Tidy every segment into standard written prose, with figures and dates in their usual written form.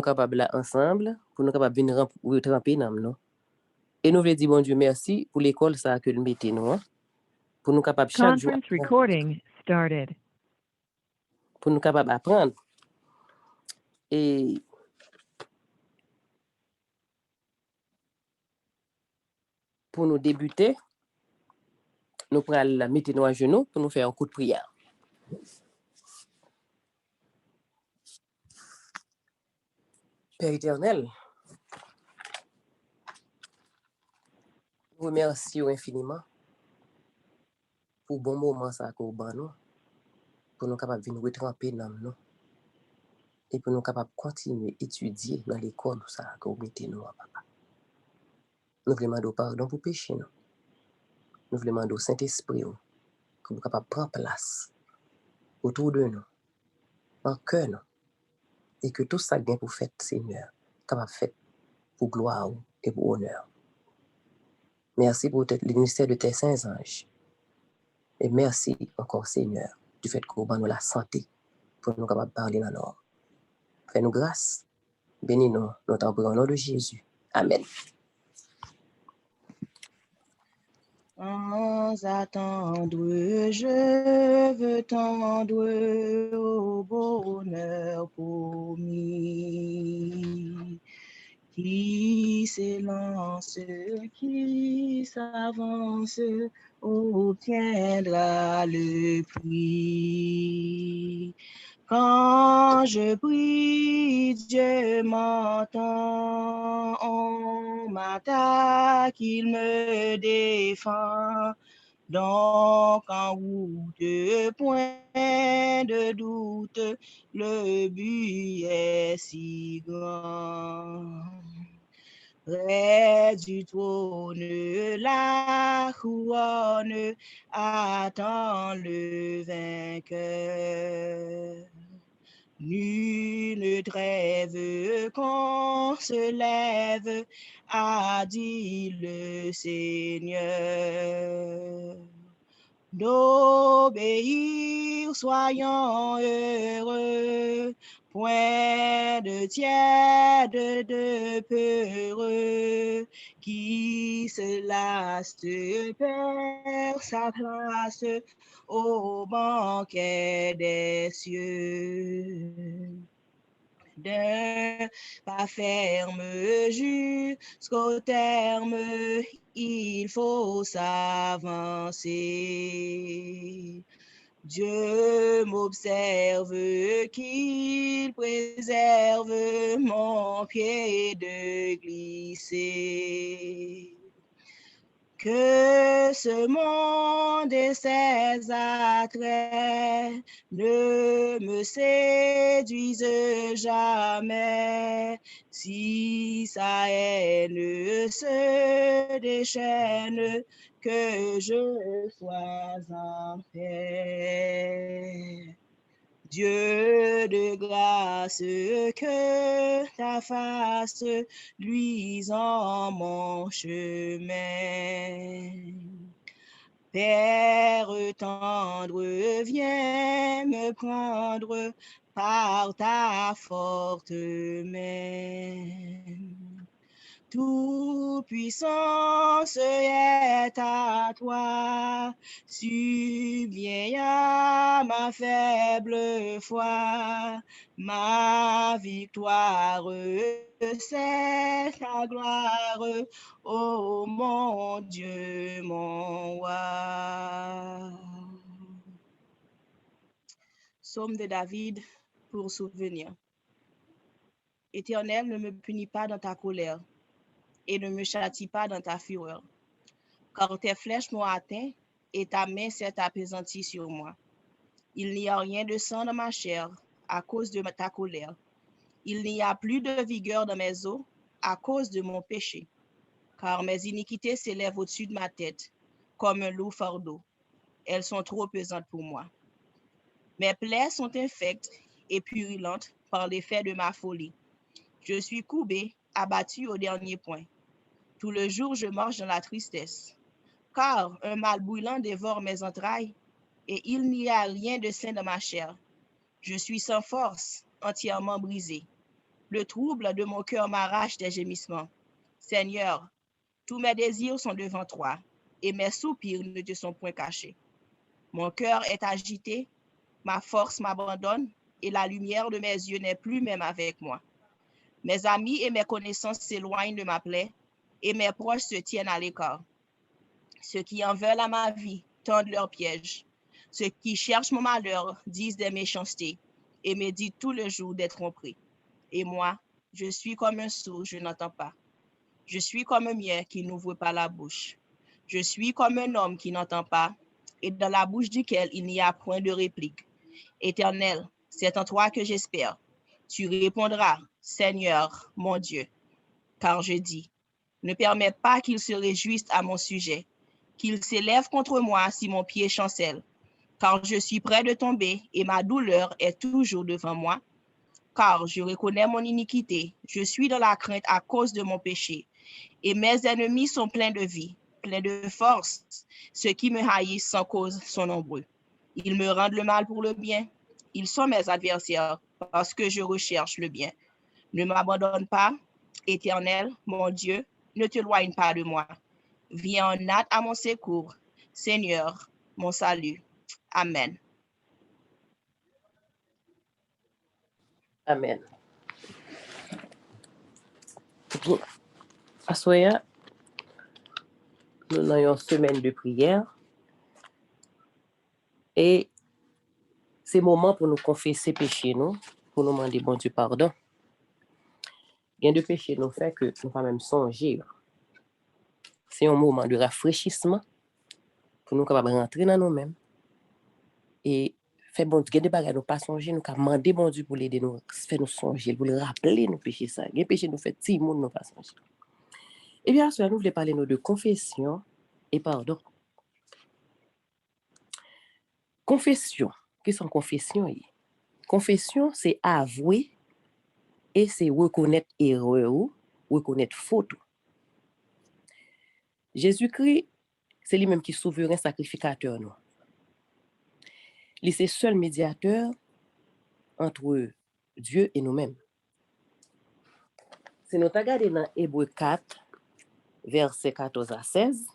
capables là ensemble, pour nous capables venir tremper dans nous. Et nous voulons dire bon Dieu merci pour l'école ça que nous mettez nous, pour nous capables chaque jour Conference recording started. pour nous capables apprendre. Et pour nous débuter, nous prenons mettre nous à genoux pour nous faire un coup de prière. Père éternel, nous remercions infiniment pour bon moment ça qu'on ban nous, pour nous capables venir retremper dans nous et pour nous capables continuer à étudier dans l'école ça qu'on mettez nous papa. Nous voulons demander pardon pour péché nous. Nous voulons demander au Saint-Esprit que nous capable prendre place autour de nous, en cœur nous, et que tout ça vient pour faire Seigneur, capable faire pour gloire et pour honneur. Merci pour le ministère de tes saints anges. Et merci encore, Seigneur, du fait que nous avons la santé pour nous capables parler dans l'ordre. Fais-nous grâce. Bénis-nous, notre au nom de Jésus. Amen. Sans attendre, je veux tendre au bonheur promis. Qui s'élance, qui s'avance, obtiendra le prix. Quand je prie, Dieu m'entend, on m'attaque, il me défend. Donc en route, point de doute, le but est si grand. Près du trône, la couronne attend le vainqueur. Nulle trêve qu'on se lève, a dit le Seigneur. D'obéir, soyons heureux, point de tiède, de peureux, qui se lasse perd sa place au banquet des cieux. D'un pas ferme jusqu'au terme, il faut s'avancer. Dieu m'observe, qu'il préserve mon pied de glisser. Que ce monde et ses attraits ne me séduisent jamais, si sa haine se déchaîne, que je sois en paix. Dieu de grâce, que ta face luise en mon chemin. Père tendre, viens me prendre par ta forte main. Toute puissance est à toi, subviens à ma faible foi, ma victoire, c'est ta gloire, ô mon Dieu, mon roi. Psaume de David pour souvenir. Éternel, ne me punis pas dans ta colère et ne me châtie pas dans ta fureur, car tes flèches m'ont atteint et ta main s'est apaisantie sur moi. Il n'y a rien de sang dans ma chair à cause de ta colère. Il n'y a plus de vigueur dans mes os à cause de mon péché, car mes iniquités s'élèvent au-dessus de ma tête comme un lourd fardeau. Elles sont trop pesantes pour moi. Mes plaies sont infectes et purulentes par l'effet de ma folie. Je suis courbé, abattu au dernier point. Tout le jour, je marche dans la tristesse, car un mal brûlant dévore mes entrailles, et il n'y a rien de sain dans ma chair. Je suis sans force, entièrement brisé. Le trouble de mon cœur m'arrache des gémissements. Seigneur, tous mes désirs sont devant toi, et mes soupirs ne te sont point cachés. Mon cœur est agité, ma force m'abandonne, et la lumière de mes yeux n'est plus même avec moi. Mes amis et mes connaissances s'éloignent de ma plaie, et mes proches se tiennent à l'écart. Ceux qui en veulent à ma vie tendent leurs pièges. Ceux qui cherchent mon malheur disent des méchancetés, et méditent tout le jour des tromperies. Et moi, je suis comme un sourd, je n'entends pas. Je suis comme un miel qui n'ouvre pas la bouche. Je suis comme un homme qui n'entend pas, et dans la bouche duquel il n'y a point de réplique. Éternel, c'est en toi que j'espère. Tu répondras, Seigneur, mon Dieu. Car je dis, ne permets pas qu'ils se réjouissent à mon sujet, qu'ils s'élèvent contre moi si mon pied chancelle. Car je suis près de tomber et ma douleur est toujours devant moi. Car je reconnais mon iniquité, je suis dans la crainte à cause de mon péché. Et mes ennemis sont pleins de vie, pleins de force. Ceux qui me haïssent sans cause sont nombreux. Ils me rendent le mal pour le bien. Ils sont mes adversaires parce que je recherche le bien. Ne m'abandonne pas, Éternel, mon Dieu, ne t'éloigne pas de moi. Viens en hâte à mon secours, Seigneur, mon salut. Amen. Amen. Bien. Assoya, nous avons une semaine de prière et c'est le moment pour nous confesser péché nous, pour nous demander bon Dieu pardon. Il y a de péchés nous fait que nous pas même songer. C'est un moment de rafraîchissement pour nous capables rentrer dans nous-mêmes et faire bon Dieu des bagages nous pas songer, nous demander bon Dieu pour l'aider nous, faire nous songer, pour le rappeler nos péchés ça. Les péchés nous fait petit monde nous pas songer. Et bien ensuite nous voulons parler nous de confession et pardon. Confession, qu'est-ce qu'une confession? Confession, c'est avouer et c'est reconnaître erreur ou reconnaître faute. Jésus-Christ, c'est lui-même qui est souverain sacrificateur nous. Il est le seul médiateur entre Dieu et nous-mêmes. Si nous regardons dans Hébreux 4, versets 14 à 16,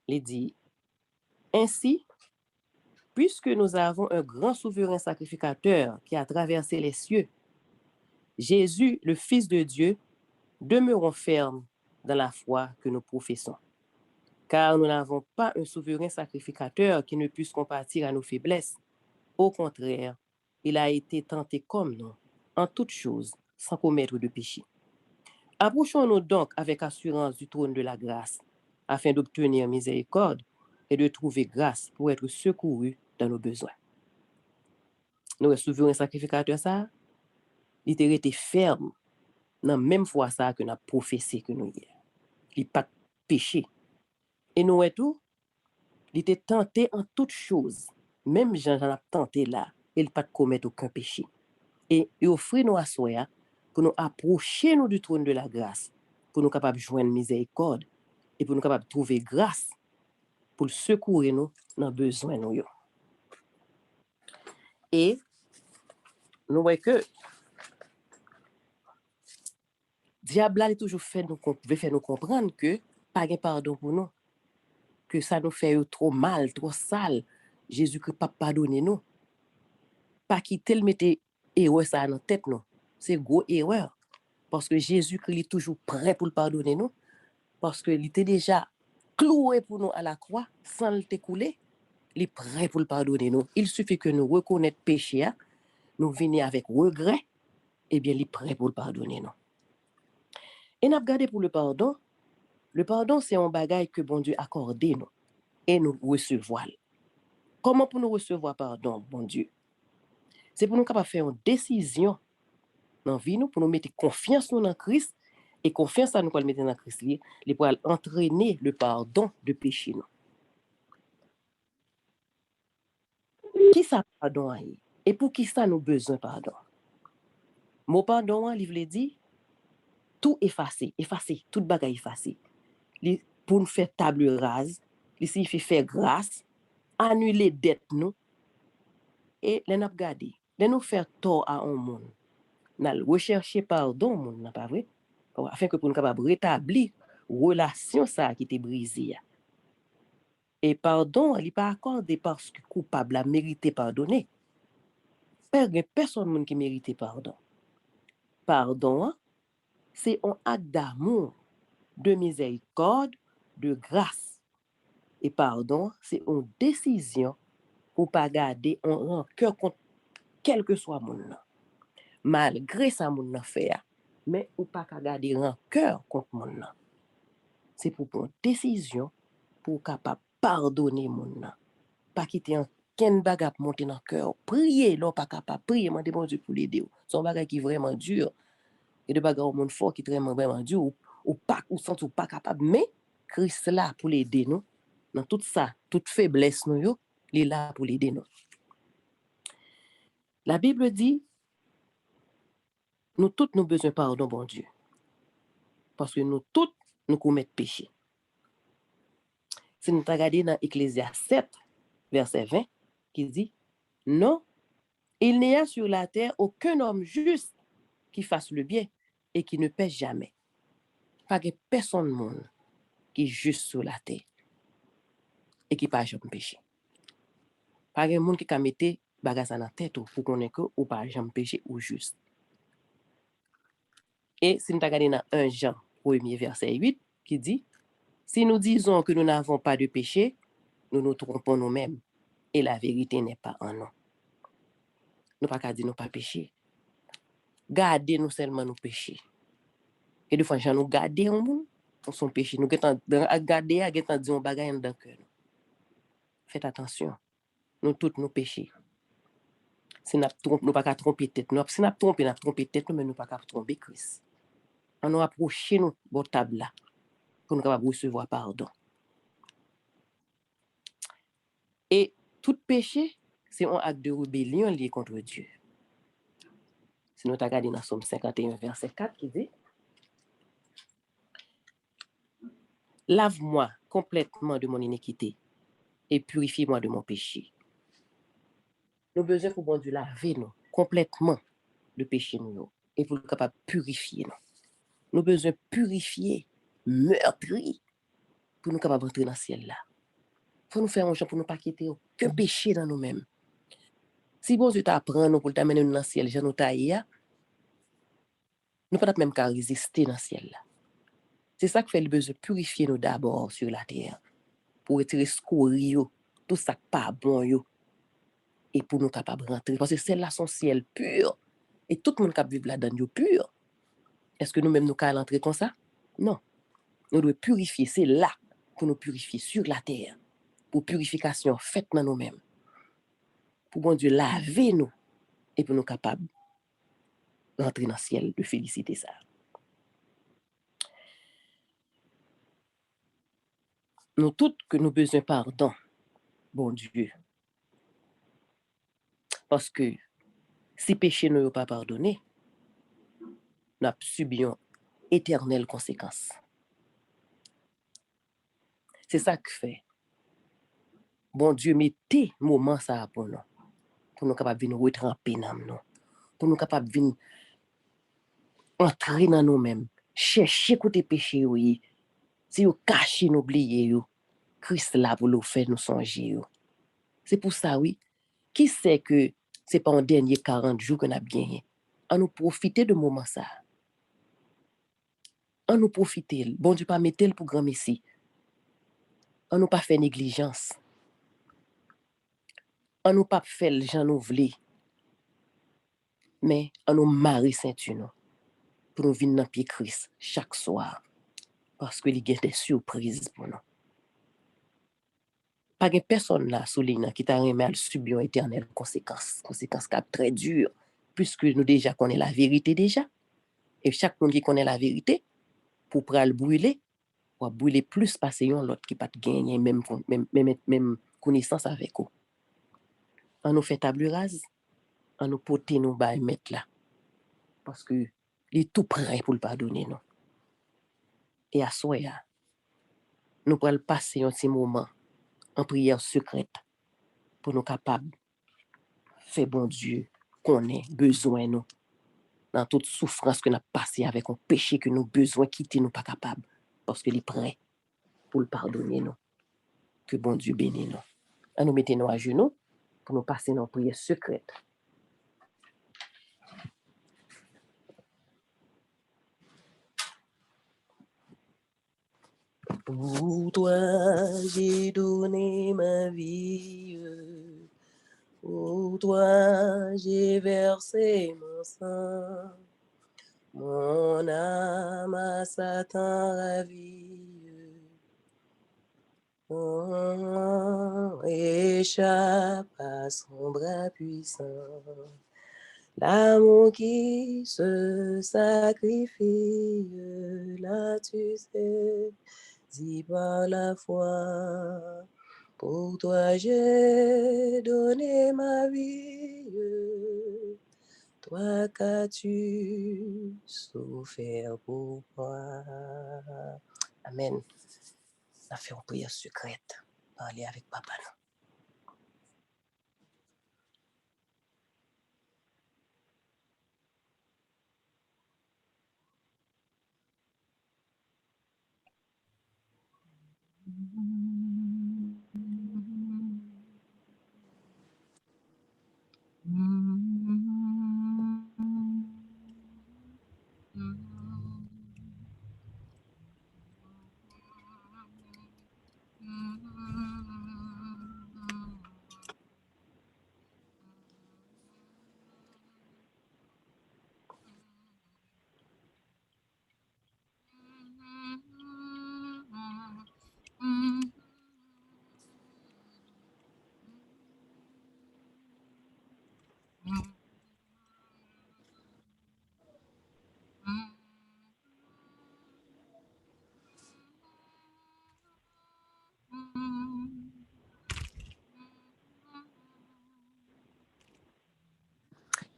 il dit ainsi, puisque nous avons un grand souverain sacrificateur qui a traversé les cieux, Jésus, le Fils de Dieu, demeurons fermes dans la foi que nous professons. Car nous n'avons pas un souverain sacrificateur qui ne puisse compatir à nos faiblesses. Au contraire, il a été tenté comme nous, en toutes choses, sans commettre de péché. Approchons-nous donc avec assurance du trône de la grâce, afin d'obtenir miséricorde et de trouver grâce pour être secourus dans nos besoins. Nous souverain sacrificateur ça, il était ferme dans la même foi ça que nous avons professé que nous hier. Il n'a pas péché. Et nous tout, il était tenté en toutes choses. Même Jean a tenté là, il n'a pas commettre aucun péché. Et il offre nous à soi pour nous approcher nous du trône de la grâce, pour nous capables de joindre miséricorde et pour nous capables de trouver grâce pour secourir nous dans besoin nous. Et nous voyons que diable a toujours veut faire nous comprendre que pas de pardon pour nous, que ça nous fait trop mal, trop sale. Jésus-Christ pas pardonner nous. Pas quitter le mettre erreur ça dans tête nous. C'est gros erreur parce que Jésus-Christ est toujours prêt pour le pardonner nous parce que il était déjà cloué pour nous à la croix sans le couler. Il est prêt pour le pardonner nous. Il suffit que nous reconnaître péché, nous venir avec regret, et bien il est prêt pour le pardonner nous. Et nous regardé pour le pardon. Le pardon c'est un bagage que bon Dieu accorde nous et nous recevoir. Comment pour nous recevoir pardon, bon Dieu? C'est pour nous capables faire une décision dans vie nous pour nous mettre confiance dans Christ et confiance à nous pour le mettre dans Christ les pour entraîner le pardon de péché nous. Qui ça pardon et pour qui ça nous besoin pardon? Mot pardon il veut dire tout effacer, tout bagage effacer. Pour nous faire table rase, il signifie faire grâce, annuler dette nous et les n'a regarder. de nous faire tort à un monde, nous rechercher pardon au monde, pas vrai? Afin que pour nous capable rétablir relation ça qui était brisée. Et pardon, il n'est pas accordé parce que coupable a mérité pardonner. Personne qui mérite pardon. Pardon, c'est un acte d'amour, de miséricorde, de grâce. Et pardon, c'est une décision pour ne pas garder un rancœur contre quel que soit mon nom. Malgré ça, mon nom fait, mais ou pas garder rancœur contre mon nom. C'est pour prendre décision pour capable pardonner mon nom. Pas quitter un ken bagap monter dans cœur. Prier, là pas capable prier, demander bon Dieu pour l'aider. Son bagage qui vraiment dur. Et de bagage au monde fort qui vraiment dur ou pas ou sent ou pas capable mais Christ là pour l'aider nous dans tout ça, toute faiblesse nous yo, il est là pour l'aider nous. La Bible dit nous tous nous besoin pardon bon Dieu. Parce que nous tous nous commettons péché. Si nous regardons dans Ecclésiaste 7 verset 20 qui dit non, il n'y a sur la terre aucun homme juste qui fasse le bien et qui ne pêche jamais. Pas de personne monde qui est juste sur la terre et qui pas jamais péché. Pas de monde qui a mettre bagage dans la tête pour connaître que ou pas jamais péché ou juste. Et si nous regardons dans 1 Jean 1er verset 8 qui dit si nous disons que nous n'avons pas de péché, nous nous trompons nous-mêmes et la vérité n'est pas en nous. Nous pas qu'à dire nous pas péché. Gardez nous seulement nous péché. Et des fois nous garder en monde son péché nous garder à getan dire on bagaille dans cœur. Faites attention. Nous tous nous péchés. Si nous pas qu'à tromper tête nous, si nous tromper tête nous mais nous pas qu'à tromper Christ. On nous approcher nous bon table là pour nous capable recevoir pardon. Et tout péché, c'est un acte de rébellion lié contre Dieu. Si nous regardons dans Somme 51 verset 4 qui dit lave-moi complètement de mon iniquité et purifie-moi de mon péché. Nous avons besoin pour bon Dieu laver nous complètement de péché nous et pour être capable de purifier nous. Nous avons besoin de purifier, meurtrir pour nous capable d'entrer dans le ciel là. Il faut nous faire un genre pour ne pas quitter aucun péché dans nous-mêmes. Si bon Dieu t'apprend nous pour t'amener dans le ciel, je nous taille, nous ne pouvons pas même qu'à résister dans le ciel là. C'est ça qui fait le besoin de purifier nous d'abord sur la terre pour retirer scorie tout ça pas bon yo et pour nous capables rentrer parce que celles-là sont ciel pur et tout le monde capable vivre là-dedans yo pur. Est-ce que nous-mêmes nous pouvons entrer comme ça? Non. Nous devons purifier, c'est là pour nous purifier sur la terre. Pour purification faite dans nous-mêmes. Pour bon Dieu laver nous et pour nous capables rentrer dans le ciel de féliciter ça. Nous toutes que nous besoin pardon, bon Dieu. Parce que si péché nous pas pardonné, nous subissons éternelles conséquences. C'est ça que fait. Bon Dieu, mettez moment ça pour nous capables de nous retremper dans nous, pour nous capables de entrer dans nous-mêmes, chercher côté péché, oui. Si vous cachez, n'oubliez, Christ là pour nous faire nous songer. C'est pour ça, oui. Qui sait que c'est pas un dernier 40 jours qu'on a bien. On nous profiter de moment ça. On nous profiter. Bon Dieu, pas mettre pour grand messie. On nous pas fait négligence. On nous pas fait le gens nous vle. Mais on nous marie ceinture pour nous venir dans pied Christ chaque soir. Parce que il y a des surprises pour nous. Pas de personne là sous ligne qui t'a remis à subir une éternelle conséquence très dure puisque nous déjà connaissons la vérité déjà et chaque monde qui connaît la vérité pour pral brûler ou brûler plus passer l'autre qui pas gagner même connaissance avec eux. On nous fait table rase, on nous porter nous bail mettre là parce que il est tout prêt pour le pardonner nous. Et à soi nous pral passer un petit moment en prière secrète pour nous capables faire bon Dieu connaît besoin nous. Dans toute souffrance que nous avons passé avec un péché que nous besoin quitter, nous pas capables. Parce qu'il est prêt pour le pardonner nous. Que bon Dieu bénisse nous. À nous mettons nous à genoux pour nous passer dans une prière secrète. Pour toi, j'ai donné ma vie. Pour toi, j'ai versé mon sang. Mon âme à Satan ravie. Échappe à son bras puissant. L'amour qui se sacrifie, là tu sais, dis par la foi. Pour toi j'ai donné ma vie, toi qu'as-tu souffert pour moi. Amen. Ça fait une prière secrète. Parler avec papa.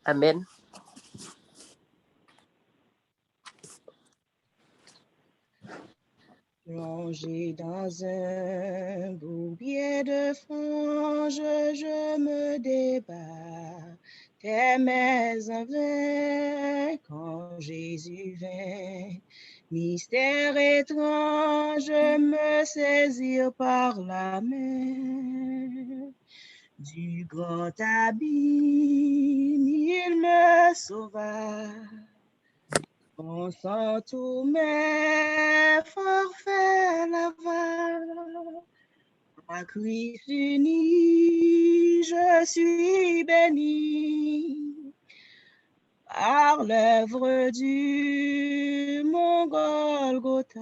Amen. Plongé dans un bourbier de fange, je me débat. Tes mains en vain, quand Jésus vint. Mystère étrange me saisir par la main. Du grand abîme, il me sauva. Consent tous mes forfaits là-bas. À Christ uni, je suis béni par l'œuvre du mon Golgotha.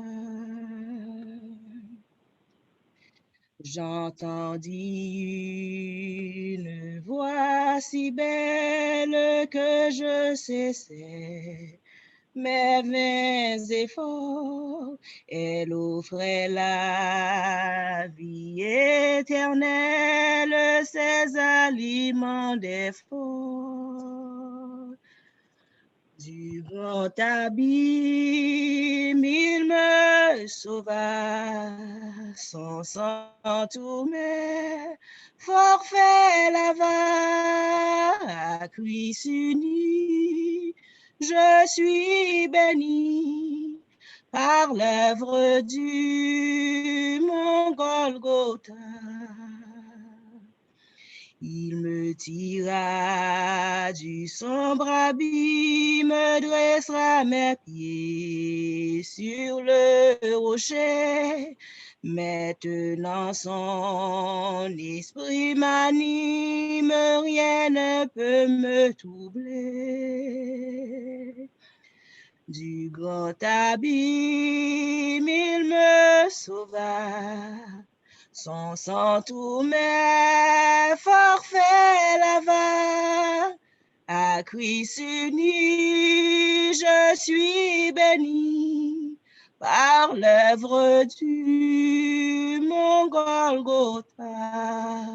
J'entendis une voix si belle que je cessais mes vains efforts. Elle offrait la vie éternelle, ses aliments d'effort. Du grand abîme, il me sauva, son sang tous mes forfaits lava, à Christ uni, je suis béni par l'œuvre du mon Golgotha. Il me tira du sombre abîme, dressera mes pieds sur le rocher. Maintenant son esprit m'anime, rien ne peut me troubler. Du grand abîme, il me sauva. Son sang tous mes forfaits lava. À Christ uni, je suis béni par l'œuvre du mon Golgotha.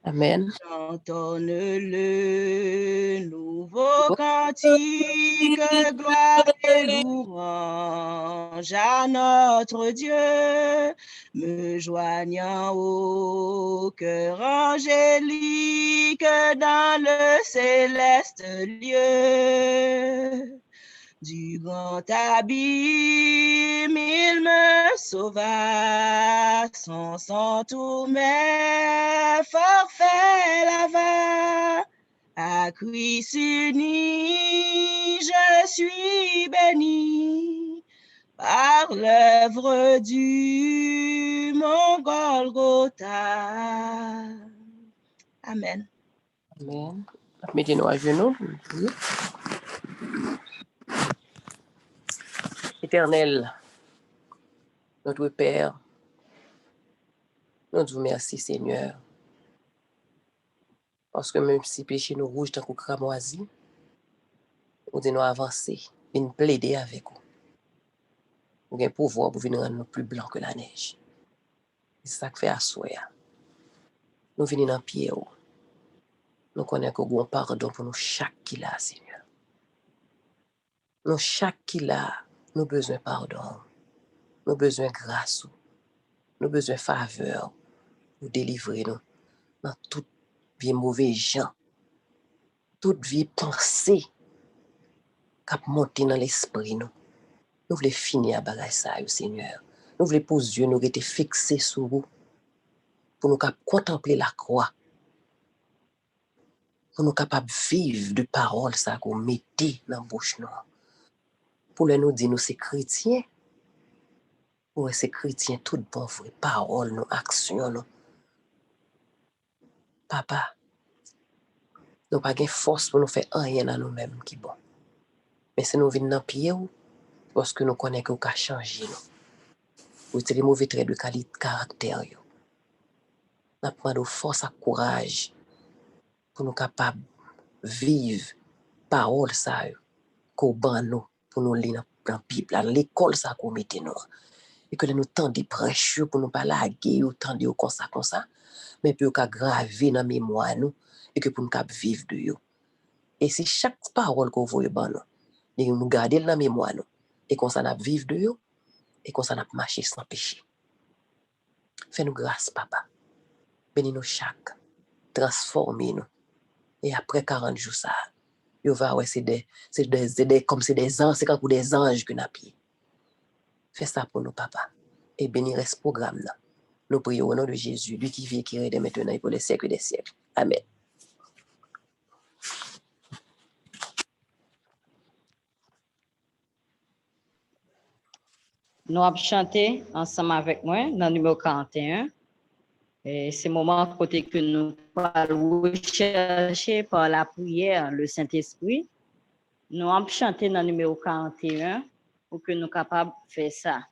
Amen. J'entonne le nouveau cantique, gloire et louange à notre Dieu, me joignant au cœur angélique dans le céleste lieu. Du grand abîme, il me sauva, son sang tous mes forfaits lava. À Christ uni, je suis béni par l'œuvre du mon Golgotha. Amen. Amen. Mettez-nous à genoux. Éternel, notre Père, nous te remercions, Seigneur, parce que même si péché nous rouge tant qu'on cramoisi, nous devons avancer, venir plaider avec vous. Nous avons pouvoir pour venir rendre nous plus blancs que la neige. C'est ça que fait assoir. Nous venons dans le pied. Nous connaissons que vous avez un pardon pour nous chaque qui l'a, Seigneur. Nous chaque qui l'a, nous avons besoin de pardon. Nous avons besoin de grâce. Nous avons besoin de faveur pour délivrer nous dans toute vie mauvais gens, toute vie pensée qui a monté dans l'esprit nous. Nous voulons finir à bagay ça, Seigneur. Nous voulons poser yeux, nous rester fixés sur vous pour nous contempler la croix, pour nous capables de vivre de paroles ça qu'on mettez dans la bouche nous. Pour nous dire nous c'est chrétiens, pour c'est chrétiens tout bon vrai paroles nous actions nous. Papa, nous pas gain force pour nous faire rien à nous-mêmes qui bon. Mais si nous venons dans pied ou parce que nous connaissons que nous pouvons changer nous. Ou c'est les mauvais traits de qualité caractère yo. N'a pas de force et courage pour nous capables vivre parole ça qu'on ban nous pour nous lire dans la Bible, dans l'école ça qu'on mette nous. Et que nous tendons prêcher pour nous pas laguer ou tendre comme ça, mais pour nous graver dans la mémoire nous et que pour nous vivre de yo. Et si chaque parole qu'on voit ban nous, nous garder dans la mémoire nous et qu'on s'en a vivre de yo et qu'on s'en a marcher sans péché. Fais-nous grâce, papa. Bénis-nous chaque, transformez-nous. Et après 40 jours, ça, vous va ouais, comme c'est des anges, c'est comme des anges que nous avons. Fais ça pour nous, papa. Et bénis ce programme là. Nous prions au nom de Jésus, lui qui vit et qui règne maintenant et pour les siècles des siècles. Amen. Nous avons chanté ensemble avec moi dans le numéro 41. Et c'est le moment côté que nous allons rechercher par la prière le Saint-Esprit. Nous avons chanté dans le numéro 41 pour que nous soyons capables de faire ça.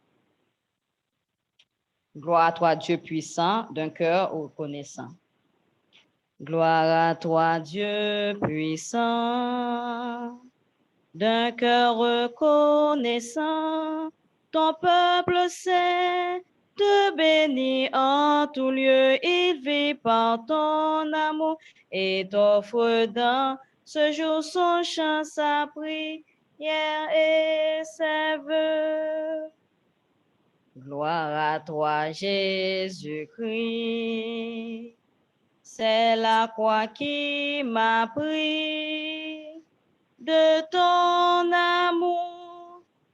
Gloire à toi, Dieu puissant, d'un cœur reconnaissant. Gloire à toi, Dieu puissant, d'un cœur reconnaissant. Ton peuple sait te bénir en tout lieu. Il vit par ton amour et t'offre dans ce jour son chant, sa prière et ses vœux. Gloire à toi, Jésus-Christ. C'est la croix qui m'a pris de ton amour.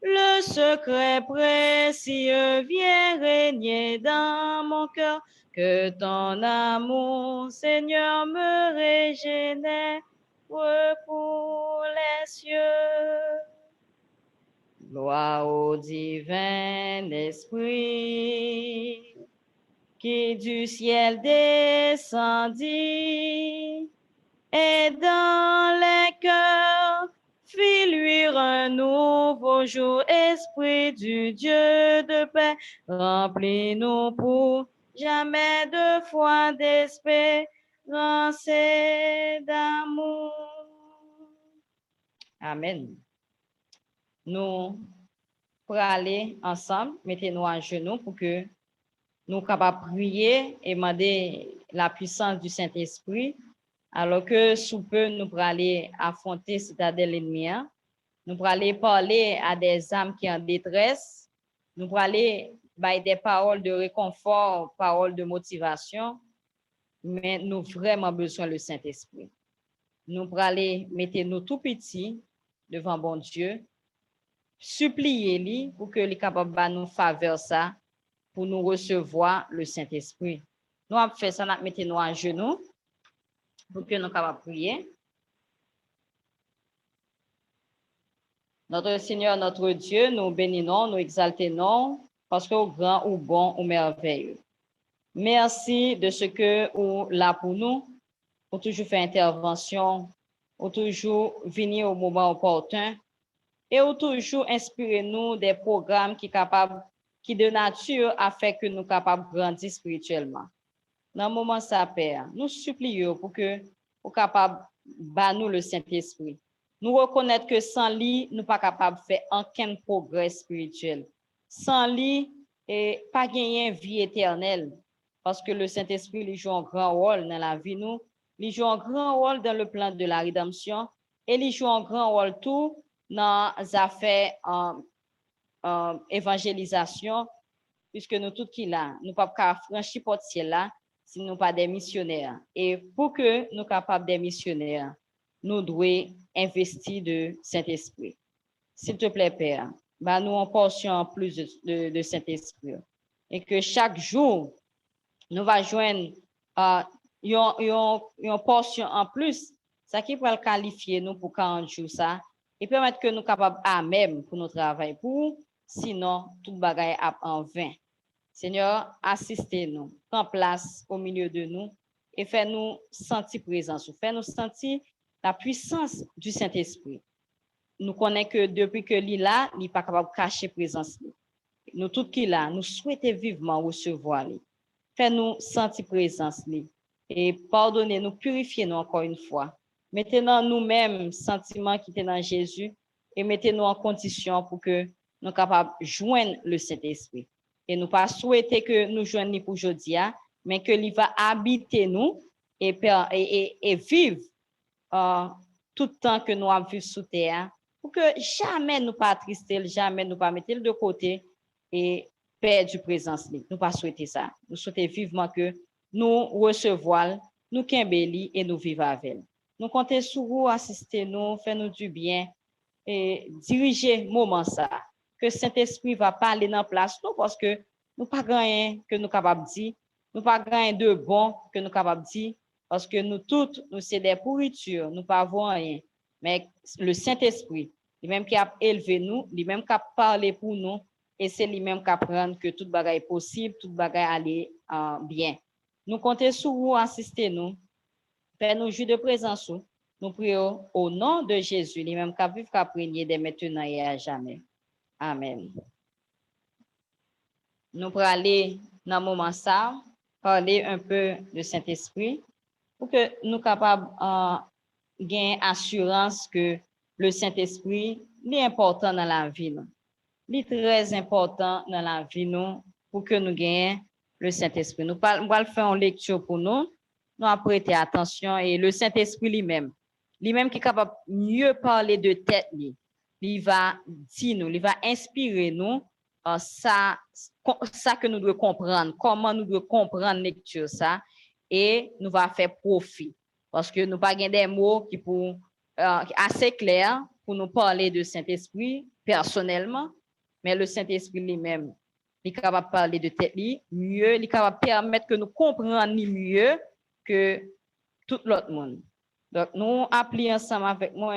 Le secret précieux vient régner dans mon cœur. Que ton amour, Seigneur, me régénère pour les cieux. Gloire au divin esprit qui du ciel descendit et dans les cœurs fit luire un nouveau jour. Esprit du Dieu de paix, remplis-nous pour jamais de foi, d'espérance et d'amour. Amen. Nous pour aller ensemble, mettez-nous à genoux pour que nous soyons capables de prier et demander la puissance du Saint-Esprit, alors que sous peu, nous pourrons aller affronter citadelle ennemie. Nous pour aller parler à des âmes qui sont en détresse. Nous pour aller by des paroles de réconfort, paroles de motivation. Mais nous vraiment besoin du Saint-Esprit. Nous pour aller mettre nous tout petits devant bon Dieu, supplier lui pour que lui capable de nous faveur ça, pour nous recevoir le Saint-Esprit. Nous avons fait ça, nous mettons nous à genoux pour que nous capables prier. Notre Seigneur, notre Dieu, nous bénissons, nous exaltons, parce que au grand, ou bon, ou merveilleux. Merci de ce que vous là pour nous, pour toujours faire intervention, pour toujours venir au moment opportun, et pour toujours inspirer nous des programmes qui de nature a fait que nous capables de grandir spirituellement. Dans le moment ça, Père, nous supplions pour que vous capables de nous le Saint-Esprit. Nous reconnaître que sans lui, nous pas capables de faire aucun progrès spirituel. Sans lui, et pas gagner vie éternelle. Parce que le Saint-Esprit il joue un grand rôle dans la vie, nous. Il joue un grand rôle dans le plan de la rédemption. Et il joue un grand rôle tout dans les affaires évangélisation, puisque nous tout qui là, nous pas qu'à franchir porte là si nous pas des missionnaires. Et pour que nous capables des missionnaires, nous devons investir de Saint-Esprit. S'il te plaît, Père, bah nous en portion en plus de Saint-Esprit. Et que chaque jour, nous va joindre une portion en plus, ça qui peut le qualifier nous pour 40 jours ça, et permettre que nous capables à même pour nous travailler pour, sinon tout bagaille en vain. Seigneur, assistez-nous, prends place au milieu de nous et fais-nous sentir présence, fais-nous sentir la puissance du Saint-Esprit. Nous connaissons que depuis que l'il là, il n'est pas capable de cacher présence. Nous tous qui là, nous souhaitons vivement recevoir lui. Fais-nous sentir présence lui. Et pardonnez-nous, purifiez-nous encore une fois. Mettez-nous nous-mêmes sentiments qui étaient dans Jésus et mettez-nous en condition pour que nous soyons capables de joindre le Saint-Esprit. Et nous pas souhaiter que nous joignions pour aujourd'hui, mais que lui va habiter nous et vivre tout le temps que nous avons vécu sous terre, pour que jamais nous pas attrister, jamais nous pas mettre de côté et perdre du présence. Nous pas souhaiter ça. Nous souhaitons vivement que nous recevons, nous quimbeli et nous vivons avec. Nous comptons sur vous, assistez-nous, faites-nous du bien et dirigez moment ça. Que Saint-Esprit va parler dans place nous parce que nous pas rien que nous capables de dire, nous pas rien de bon que nous capables de dire parce que nous toutes nous c'est des pourritures, nous pas avons rien. Mais le Saint-Esprit, lui-même qui a élevé nous, lui-même qui a parlé pour nous et c'est lui-même qui apprend que toute bagaille est possible, toute bagaille aller bien. Nous comptons sur vous, assistez-nous, faites-nous jouir de présence. Nous prions au nom de Jésus, lui-même qui a vécu, qui a prégné dès maintenant et à jamais. Amen. Nous pourrons aller dans le moment ça, parler un peu de Saint-Esprit pour que nous capables de gagner assurance que le Saint-Esprit est important dans la vie. Il est très important dans la vie nous pour que nous gagnions le Saint-Esprit. Nous allons faire une lecture pour nous. Nous allons prêter attention et le Saint-Esprit lui-même qui est capable de mieux parler de tête, il va dire nous, il va inspirer nous ça que nous devons comprendre, comment nous devons comprendre lecture ça et nous va faire profit parce que nous pas des mots qui pour assez clairs pour nous parler de Saint-Esprit personnellement, mais le Saint-Esprit lui-même il est capable de parler de tête mieux, il est capable de permettre que nous comprenions mieux que tout l'autre monde. Donc nous appelons ensemble avec moi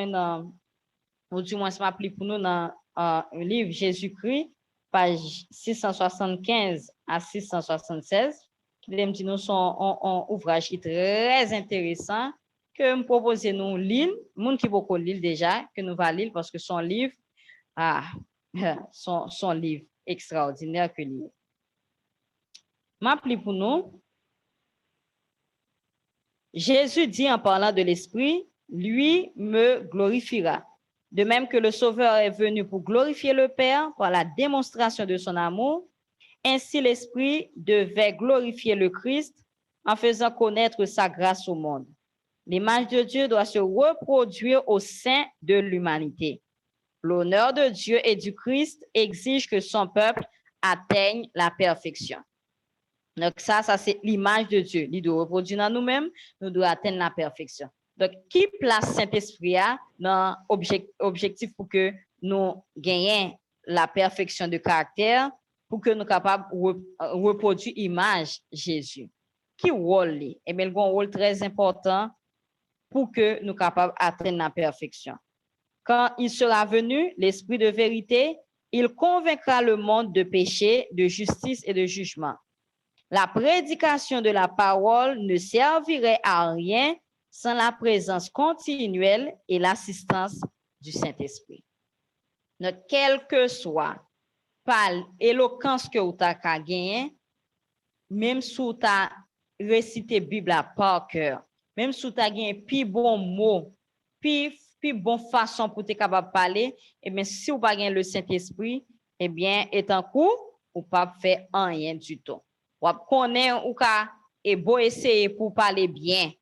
ou du moins, ça m'applique pour nous dans un livre Jésus-Christ, page 675 à 676, qui me dit nous sont un ouvrage très intéressant que me propose nous lire, monde qui beaucoup lire déjà, que nous va lire parce que son livre, son livre extraordinaire que lire. M'applique pour nous. Jésus dit en parlant de l'Esprit, lui me glorifiera. De même que le Sauveur est venu pour glorifier le Père par la démonstration de son amour, ainsi l'Esprit devait glorifier le Christ en faisant connaître sa grâce au monde. L'image de Dieu doit se reproduire au sein de l'humanité. L'honneur de Dieu et du Christ exige que son peuple atteigne la perfection. Donc ça c'est l'image de Dieu. Il doit reproduire dans nous-mêmes, nous devons atteindre la perfection. Donc, qui place Saint-Esprit dans l'objectif pour que nous gagnions la perfection de caractère, pour que nous soyons capables de reproduire l'image de Jésus? Qui rôle? Eh bien, il a un rôle très important pour que nous soyons capables d'atteindre la perfection. Quand il sera venu, l'Esprit de vérité, il convaincra le monde de péché, de justice et de jugement. La prédication de la parole ne servirait à rien sans la présence continuelle et l'assistance du Saint-Esprit. Donc, quelle que soit l'éloquence que vous avez gagnée, même si vous avez récité la Bible par cœur, même si vous avez gagné plus bon mot, plus bonne façon pour être capable de parler, et bien, si vous n'avez pas le Saint-Esprit, eh bien, étant coup, vous ne pouvez pas faire rien du tout. Vous connaissez ou et beau essayer pour parler bien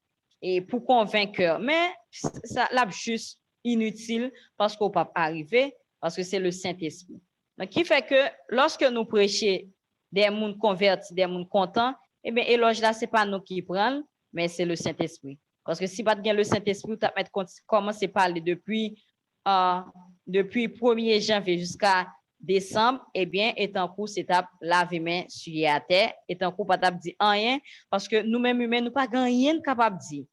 et pour convaincre, mais ça là juste inutile parce qu'on ne peut pas arriver, parce que c'est le Saint-Esprit. Donc, qui fait que lorsque nous prêchons des gens convertis, des gens contents, eh bien, éloge là, ce n'est pas nous qui prenons, mais c'est le Saint-Esprit. Parce que si pas bien le Saint-Esprit, tu vas commencer à parler depuis 1er janvier jusqu'à décembre, eh bien, étant coup, c'est à laver main sur la terre, étant coup, pas dire rien, parce que nous-mêmes humains, nous pas rien capable de dire.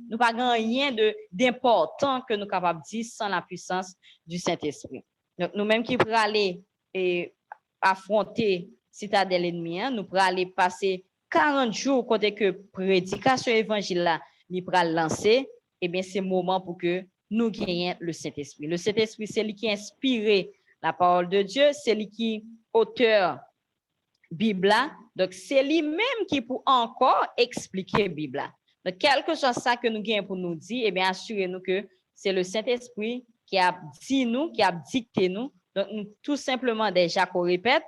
Nous pas rien d'important que nous capables de dire sans la puissance du Saint-Esprit. Donc, nous-mêmes qui pourrons aller et affronter citadelle ennemie, nous pourrons aller passer 40 jours côté que prédication évangile là, nous pourrons lancer, eh bien, c'est le moment pour que nous gagnions le Saint-Esprit. Le Saint-Esprit, c'est lui qui a inspiré la parole de Dieu, c'est lui qui est auteur Bible. Donc, c'est lui-même qui peut encore expliquer Bible. Donc, quel que soit ça que nous gagnons pour nous dire, eh bien, assurez-nous que c'est le Saint-Esprit qui a dit nous, qui a dicté nous. Donc, nous, tout simplement, déjà qu'on répète,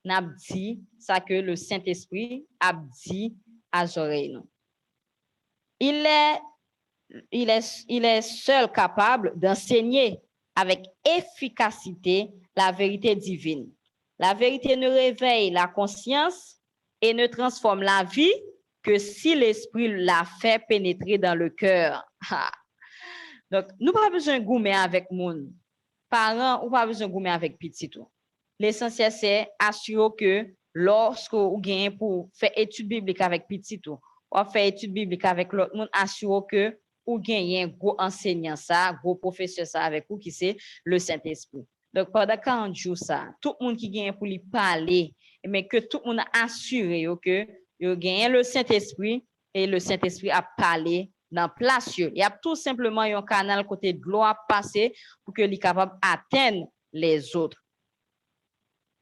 nous avons dit ça que le Saint-Esprit a dit à oreilles nous. Il est seul capable d'enseigner avec efficacité la vérité divine. La vérité ne réveille la conscience et ne transforme la vie que si l'esprit l'a fait pénétrer dans le cœur. Donc, nous n'avons pas besoin de goumer avec moun. Parents, ou pas besoin de goumer avec petit tout. L'essentiel, c'est assurer que lorsque vous gagnez pour faire étude biblique avec petit tout, ou faire étude biblique avec l'autre monde, assurer que vous gagnez un gros enseignant ça, gros professeur ça avec vous qui c'est le Saint-Esprit. Donc, pendant 40 jours, ça, tout le monde qui gagne pour lui parler, mais que tout le monde a assuré que vous gagnez le Saint-Esprit et le Saint-Esprit a parlé dans place. Il y a tout simplement un canal côté de l'eau à passer pour que les capable d'atteindre les autres.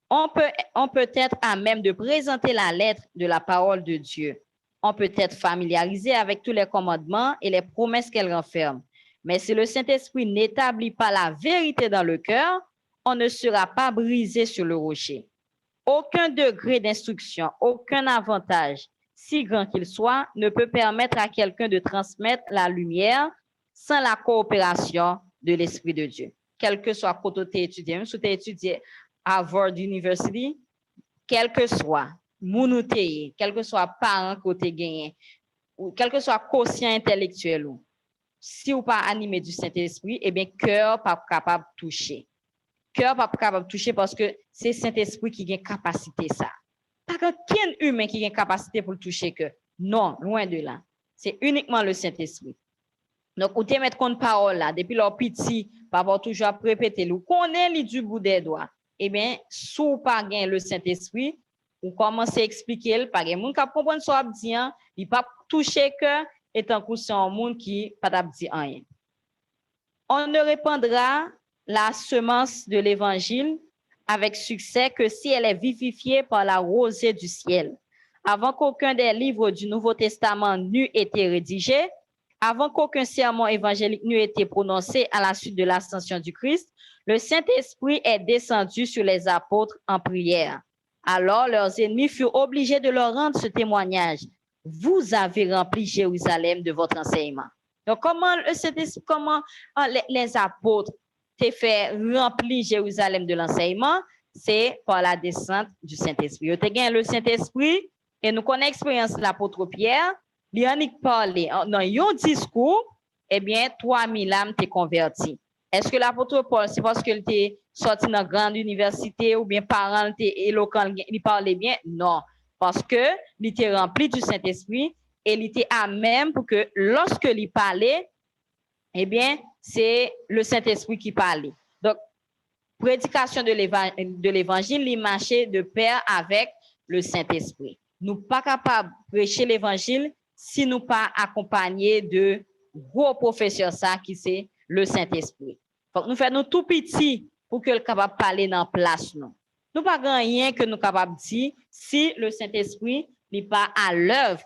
On peut être à même de présenter la lettre de la parole de Dieu. On peut être familiarisé avec tous les commandements et les promesses qu'elle renferme. Mais si le Saint-Esprit n'établit pas la vérité dans le cœur, on ne sera pas brisé sur le rocher. Aucun degré d'instruction, aucun avantage, si grand qu'il soit, ne peut permettre à quelqu'un de transmettre la lumière sans la coopération de l'Esprit de Dieu. Quel que soit quand tu étudies, même si tu étudies à Harvard University, quel que soit mounouté, quel que soit parent côté gagné, ou quel que soit quotient intellectuel, si ou pas animé du Saint-Esprit, eh bien, cœur pas capable de toucher. Cœur pas capable de toucher parce que c'est Saint-Esprit qui a capacité ça. Pas qu'un humain qui a capacité pour le toucher que non, loin de là. C'est uniquement le Saint-Esprit. Donc, vous te mettre contre parole là, depuis leur petit, pas avoir toujours répéter, vous connaissez du bout des doigts. Eh bien, si vous pas le Saint-Esprit, vous commencez à expliquer, par exemple, vous comprenez ce que dit, il pas toucher cœur, et tant que c'est un monde qui pas dit rien. On ne répandra la semence de l'évangile avec succès que si elle est vivifiée par la rosée du ciel. Avant qu'aucun des livres du Nouveau Testament n'eût été rédigé, avant qu'aucun sermon évangélique n'eût été prononcé à la suite de l'ascension du Christ, le Saint-Esprit est descendu sur les apôtres en prière. Alors leurs ennemis furent obligés de leur rendre ce témoignage. Vous avez rempli Jérusalem de votre enseignement. Donc comment le Saint-Esprit, comment les apôtres te fait remplir Jérusalem de l'enseignement, c'est par la descente du Saint-Esprit. Te gagne le Saint-Esprit et nous connaissons l'expérience de l'apôtre Pierre, il a parlé dans un discours, eh bien 3000 âmes t'es converties. Est-ce que l'apôtre Paul, c'est parce qu'il était sorti dans une grande université ou bien parent était éloquent, il parlait bien? Non, parce que il était rempli du Saint-Esprit et il était à même pour que lorsque il parlait, eh bien, c'est le Saint-Esprit qui parlait. Donc, prédication de l'évangile, il marchait de pair avec le Saint-Esprit. Nous ne sommes pas capables de prêcher l'évangile si nous ne sommes pas accompagnés de gros professeurs, ça qui c'est le Saint-Esprit. Donc, nous faisons tout petit pour que le capable de parler dans la place. Nous ne pas rien que nous sommes capables de dire si le Saint-Esprit n'est pas à l'œuvre,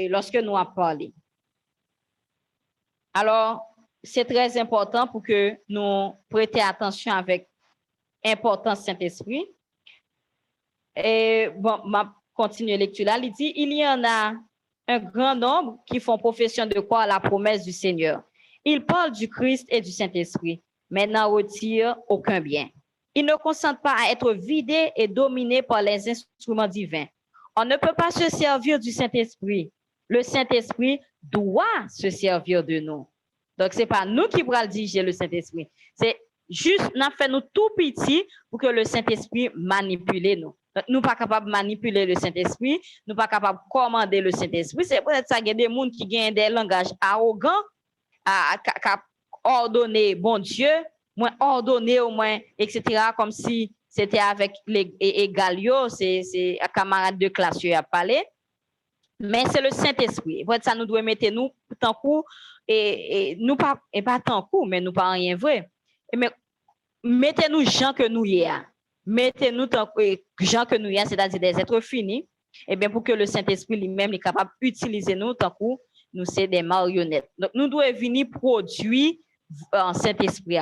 lorsque nous avons parlé. Alors, c'est très important pour que nous prêtions attention avec importance Saint-Esprit. Et bon, ma continue lecture là, il dit, il y en a un grand nombre qui font profession de croire à la promesse du Seigneur. Ils parlent du Christ et du Saint-Esprit, mais n'en retirent aucun bien. Ils ne consentent pas à être vidés et dominés par les instruments divins. On ne peut pas se servir du Saint-Esprit. Le Saint-Esprit doit se servir de nous. Donc, ce n'est pas nous qui pourrons diriger le Saint-Esprit. C'est juste, nous fait nous tout petit pour que le Saint-Esprit manipule nous. Donc, nous ne sommes pas capables de manipuler le Saint-Esprit, nous ne sommes pas capables de commander le Saint-Esprit. C'est peut-être ça qu'il y a des gens qui ont des langages arrogants, à ordonner bon Dieu, moins ordonner au moins, etc., comme si c'était avec les Galio, c'est un camarade de classe à parler. Mais c'est le Saint-Esprit. Pour ça, nous devons mettre nous tant coup, et nous pas, et pas tant coup, mais nous pas rien vrai. Mais mettez-nous gens que nous y a. Mettez-nous tant gens que nous y a, c'est-à-dire des êtres finis, et bien pour que le Saint-Esprit lui-même est capable d'utiliser nous tant coup, nous c'est des marionnettes. Donc nous devons venir produire en Saint-Esprit,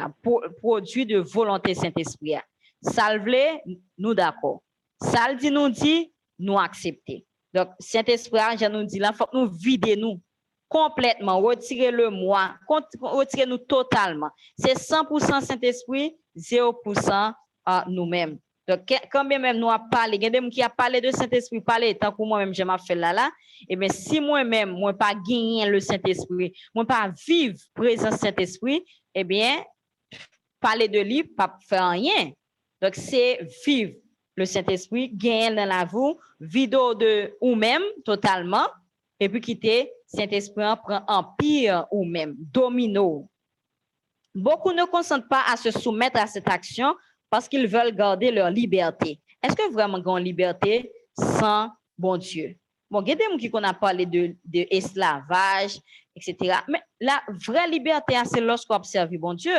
produit de volonté Saint-Esprit. Salve, nous d'accord. Saldi nous dit, nous accepter. Donc, Saint-Esprit, je nous dis là, il faut que nous vider nous complètement, retirer le moi, retirer nous totalement. C'est 100% Saint-Esprit, 0% nous-mêmes. Donc, quand même nous avons parlé, il y a des gens qui ont parlé de Saint-Esprit, parlé tant que moi-même, je m'ai fait là, et bien si moi-même, moi pas gagner le Saint-Esprit, moi pas vivre présence Saint-Esprit, eh bien, parler de lui, pas faire rien. Donc, c'est vivre le Saint-Esprit, gagner dans la vie, vidéo de ou même totalement, et puis quitter Saint-Esprit prend empire ou même, domino. Beaucoup ne consentent pas à se soumettre à cette action parce qu'ils veulent garder leur liberté. Est-ce que vraiment ils ont liberté sans bon Dieu? Bon, il y a des gens qui ont parlé de esclavage, etc. Mais la vraie liberté, c'est lorsqu'on observe bon Dieu.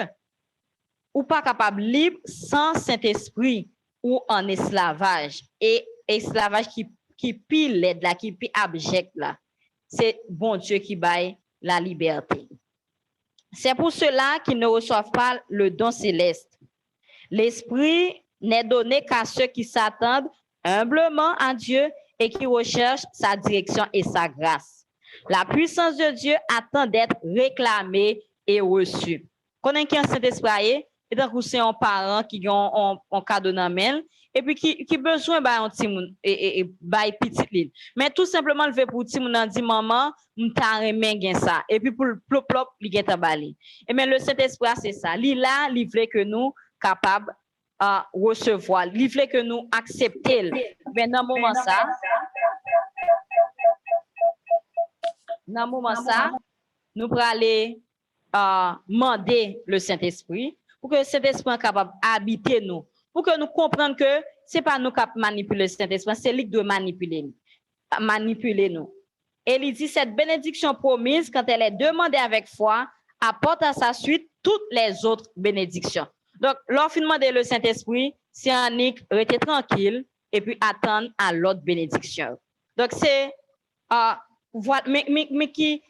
Ou pas capable libre sans Saint-Esprit ou en esclavage. Et esclavage qui pile l'aide là, qui pile abject là. C'est bon Dieu qui baille la liberté. C'est pour cela qu'ils ne reçoivent pas le don céleste. L'Esprit n'est donné qu'à ceux qui s'attendent humblement à Dieu et qui recherchent sa direction et sa grâce. La puissance de Dieu attend d'être réclamée et reçue. Connaissez qui un Saint-Esprit, et donc c'est un parent qui ont un cadeau dans main et puis qui besoin ba un petit moun et ba petite lille. Mais tout simplement le fait pour petit moun dit maman, m'ta remen gen ça et puis pour plop plop li gen ta bali. Et mais le Saint-Esprit c'est ça. Li là, li veut que nous capable à recevoir, li veut que nous accepter. Mais dans moment ça, nous pour aller demander le Saint-Esprit pour que le Saint-Esprit soit capable d'habiter nous, pour que nous comprenions que ce n'est pas nous qui manipulons le Saint-Esprit, c'est lui qui doit manipuler nous. Et il dit, cette bénédiction promise, quand elle est demandée avec foi, apporte à sa suite toutes les autres bénédictions. Donc, lorsqu'on demande le Saint-Esprit, c'est un rester tranquille et puis attendre à l'autre bénédiction. Donc, c'est, voilà, mais qui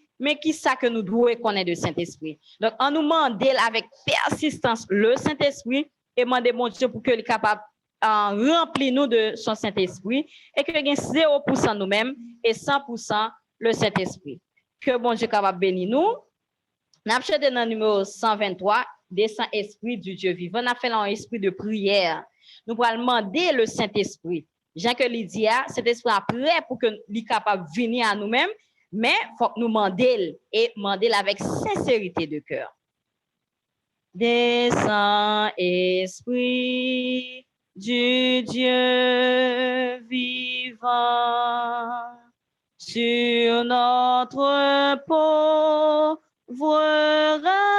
ça que nous devons connaître le Saint-Esprit? Donc, on nous demande avec persistance le Saint-Esprit et demander mon Dieu pour qu'il soit capable de remplir nous de son Saint-Esprit et que nous ayons 0% nous-mêmes et 100% le Saint-Esprit. Que bon Dieu soit capable de bénir nous N'a chanté dans numéro 123, descend esprit du Dieu vivant. On a fait un esprit de prière. Nous allons demander le Saint-Esprit. Jean que Lydia, cet esprit est prêt pour que nous capable de venir à nous-mêmes, mais il faut que nous demandions et demander avec sincérité de cœur. Descends, esprit du Dieu vivant, sur notre pauvre race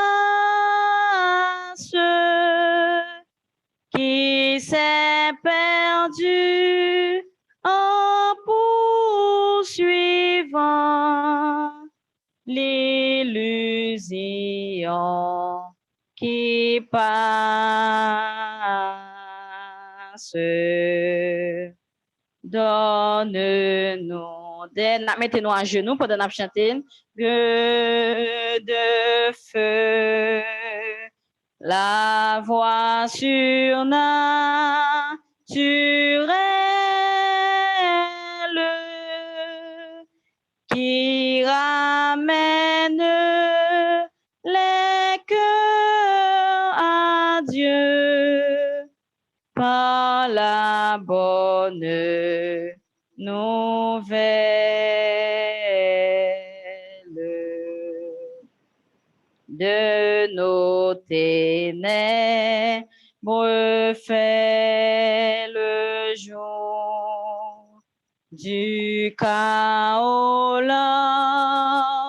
qui s'est perdue en poursuivant l'illusion qui passe. Donne-nous des... Mettez-nous à genoux pendant qu'on chante. De feu, la voix surnaturelle qui ramène les cœurs à Dieu par la bonne nouvelle de nos ténèbres fait le jour, du chaos l'harmonie,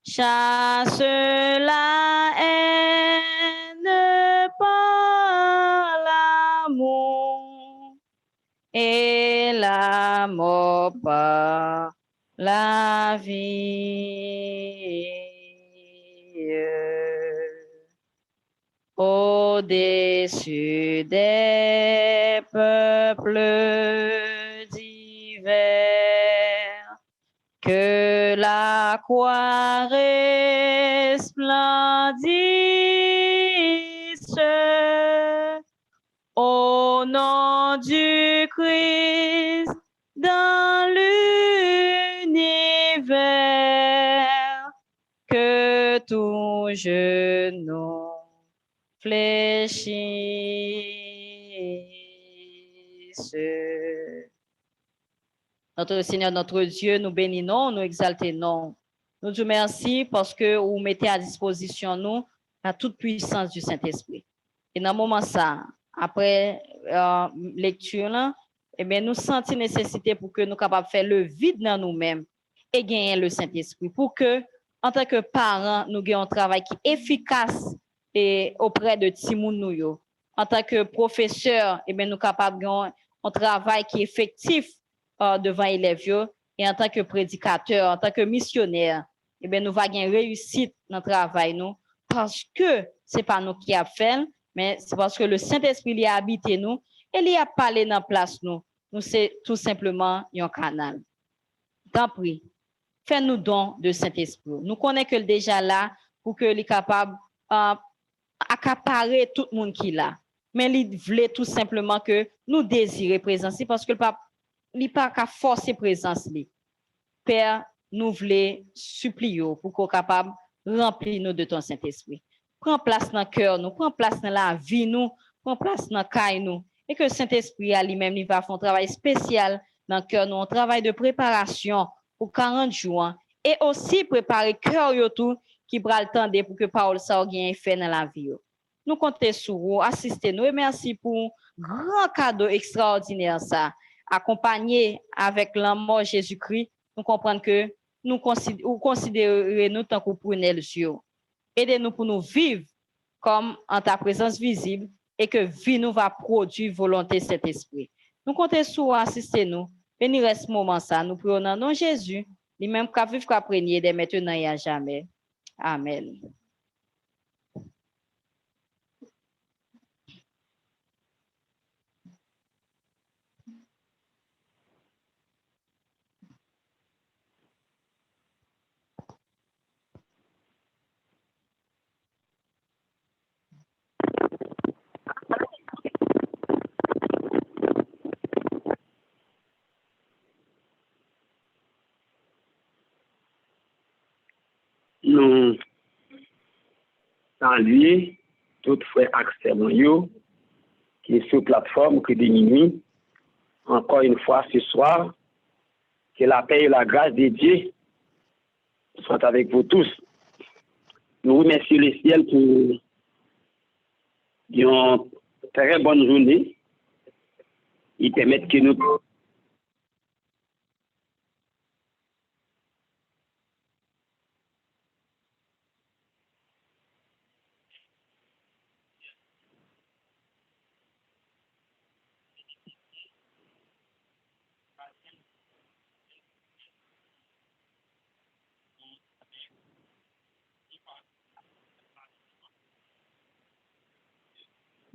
chasse la haine par l'amour et la mort par la vie. Au-dessus des peuples divers, que la croix resplendisse au nom du Christ dans l'univers, que tout genou fléchisse. Notre Seigneur, notre Dieu, nous bénissons, nous exaltons. Nous te remercions parce que vous mettez à disposition nous la toute puissance du Saint-Esprit. Et dans le moment ça, après lecture, là, eh bien, nous sentons nécessité pour que nous soyons capables de faire le vide dans nous-mêmes et gagner le Saint-Esprit. Pour que, en tant que parents, nous ayons un travail qui est efficace et auprès de Timoun nous. En tant que professeur, eh bien, nous sommes capables de gagner un travail qui est effectif devant les élèves. Et en tant que prédicateur, en tant que missionnaire, eh bien, nous allons gagner réussite dans le travail, nous, parce que ce n'est pas nous qui avons fait, mais c'est parce que le Saint-Esprit a habité nous et il a parlé dans la place nous. Nous, c'est tout simplement un canal. Tant pis, fais-nous don de Saint-Esprit. Nous connaissons que déjà là pour que est capable d'accaparer tout le monde qui est là. Mais il voulait tout simplement que nous désirions présence parce que le pape n'est pas qu'à forcer présence. Père, nous voulons supplier pour qu'on soit capable de remplir nous de ton Saint-Esprit. Prends place dans le cœur, nous, prends place dans la vie, nous, prends place dans le caille, nous. Et que le Saint-Esprit, à lui-même, il va faire un travail spécial dans le cœur, nous, un travail de préparation pour 40 jours. Et aussi préparer le cœur tout qui prend le temps pour que Paul ça ait effet dans la vie. Nous comptons sur vous, assistez-nous et merci pour un grand cadeau extraordinaire ça. Accompagné avec l'amour de Jésus-Christ, nous comprenons que nous considérons nous tant que prenez le yeux. Aidez-nous pour nous vivre comme en ta présence visible et que vie nous va produire volonté cet esprit. Nous comptons sur vous, assistez-nous. Béni reste moment ça. Nous prions dans nom de Jésus, lui-même qu'à vivre qu'à prégner dès maintenant et à jamais. Amen. nous saluons tout frère Axel Moyo qui est sur plateforme que de minuit. Encore une fois ce soir, que la paix et la grâce de Dieu soient avec vous tous. Nous remercions le ciel pour une très bonne journée. Ils permettent que nous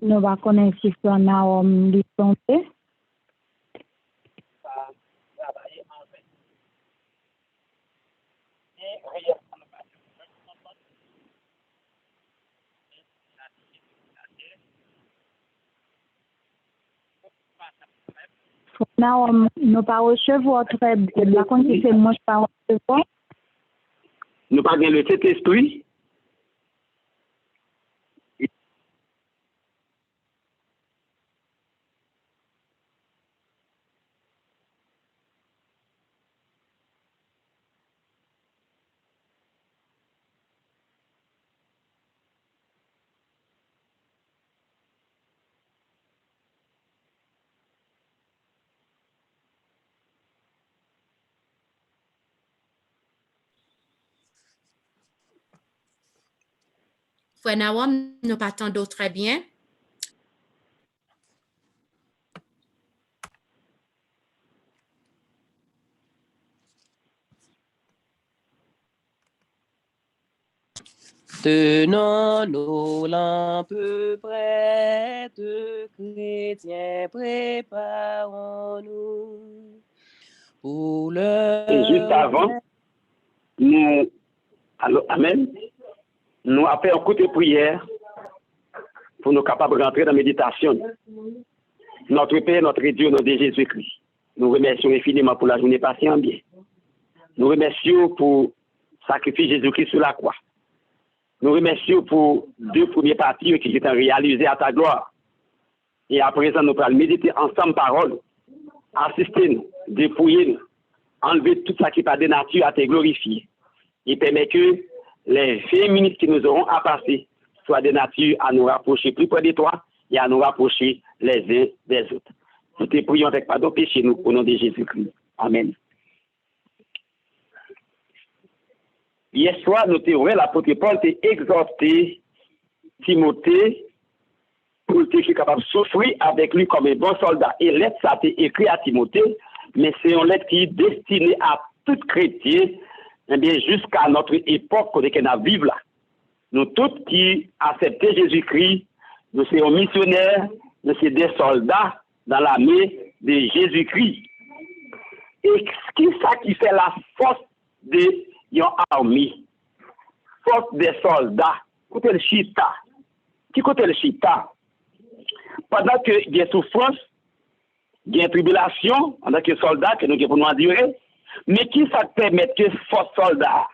nous va connaître si on a un dispensé. Nous pas recevoir très bien. La quantité moi je pas recevoir. nous pas bien le Saint-Esprit. Frère Nawam, nous pas t'entendons très bien. Tenons-nous lampes prêtes, chrétiens, préparons-nous pour le... Et juste avant, nous, alors, amen, nous appelons un coup de prière pour nous capables de rentrer dans la méditation. Notre Père, notre Dieu, notre Jésus-Christ, nous remercions infiniment pour la journée passée en bien. Nous remercions pour le sacrifice de Jésus-Christ sur la croix. Nous remercions pour 2 premiers parties qui étaient réalisés à ta gloire. Et à présent, nous allons méditer ensemble parole, assister nous, dépouiller nous, enlever tout ça qui n'est pas de nature à te glorifier. Et permet que les 20 minutes que nous aurons à passer soient de nature à nous rapprocher plus près de toi et à nous rapprocher les uns des autres. Nous te prions avec pardon péché nous au nom de Jésus-Christ. Amen. Hier soir, nous avons l'apôtre Paul t'a exhorté Timothée pour qu'il capable de souffrir avec lui comme un bon soldat. Et lettre ça a été écrit à Timothée, mais c'est une lettre qui est destinée à tout chrétien, eh bien jusqu'à notre époque où nous vivons là. Nous tous qui acceptons Jésus-Christ, nous sommes missionnaires, nous sommes des soldats dans l'armée de Jésus-Christ. Et qui ça qui fait la force de une armée, force des soldats, côté le chita. Qui côté le chita? Pendant que il y a souffrance, il y a tribulation, pendant que les soldats que nous devons endurer, mais qui ça permet que force soldats,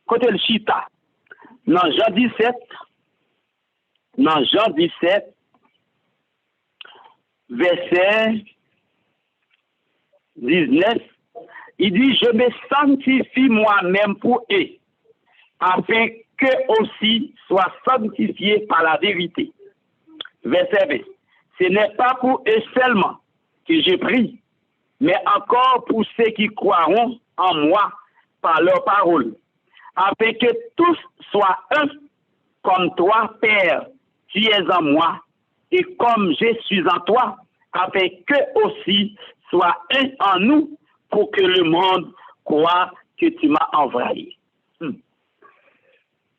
côté le chita? Dans Jean 17, verset 19, il dit, je me sanctifie moi-même pour eux, afin qu'eux aussi soient sanctifiés par la vérité. Verset 20. Ce n'est pas pour eux seulement que je prie, mais encore pour ceux qui croiront en moi par leur parole, afin que tous soient un, comme toi, Père, tu es en moi, et comme je suis en toi, afin qu'eux aussi soient un en nous, pour que le monde croit que tu m'as envoyé.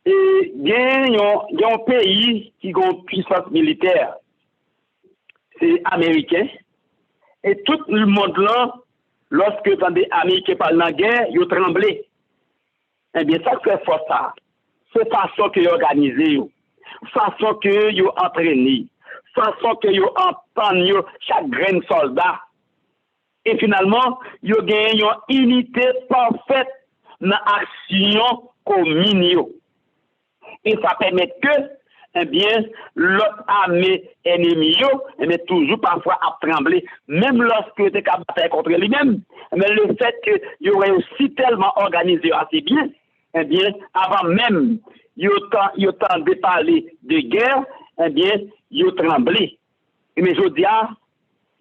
Et bien, il y a un pays qui a une puissance militaire, c'est américain. Et tout le monde là, lorsque des Américains parlent de la guerre, ils tremblent. Eh bien, ça fait force ça. C'est façon que ils organisé, façon que ils entraîné, façon que ils entendent chaque grain soldat. Et finalement, ils gagnent une unité parfaite dans l'action communes. Et ça permet que, eh bien, l'autre armée ennemie, eh bien, toujours parfois à trembler, même lorsque tu es capable contre lui-même. Mais le fait qu'il y aurait aussi tellement organisé assez bien, eh bien, avant même, il y a tant de parler de guerre, eh bien, il y a tremblé. Mais je dis,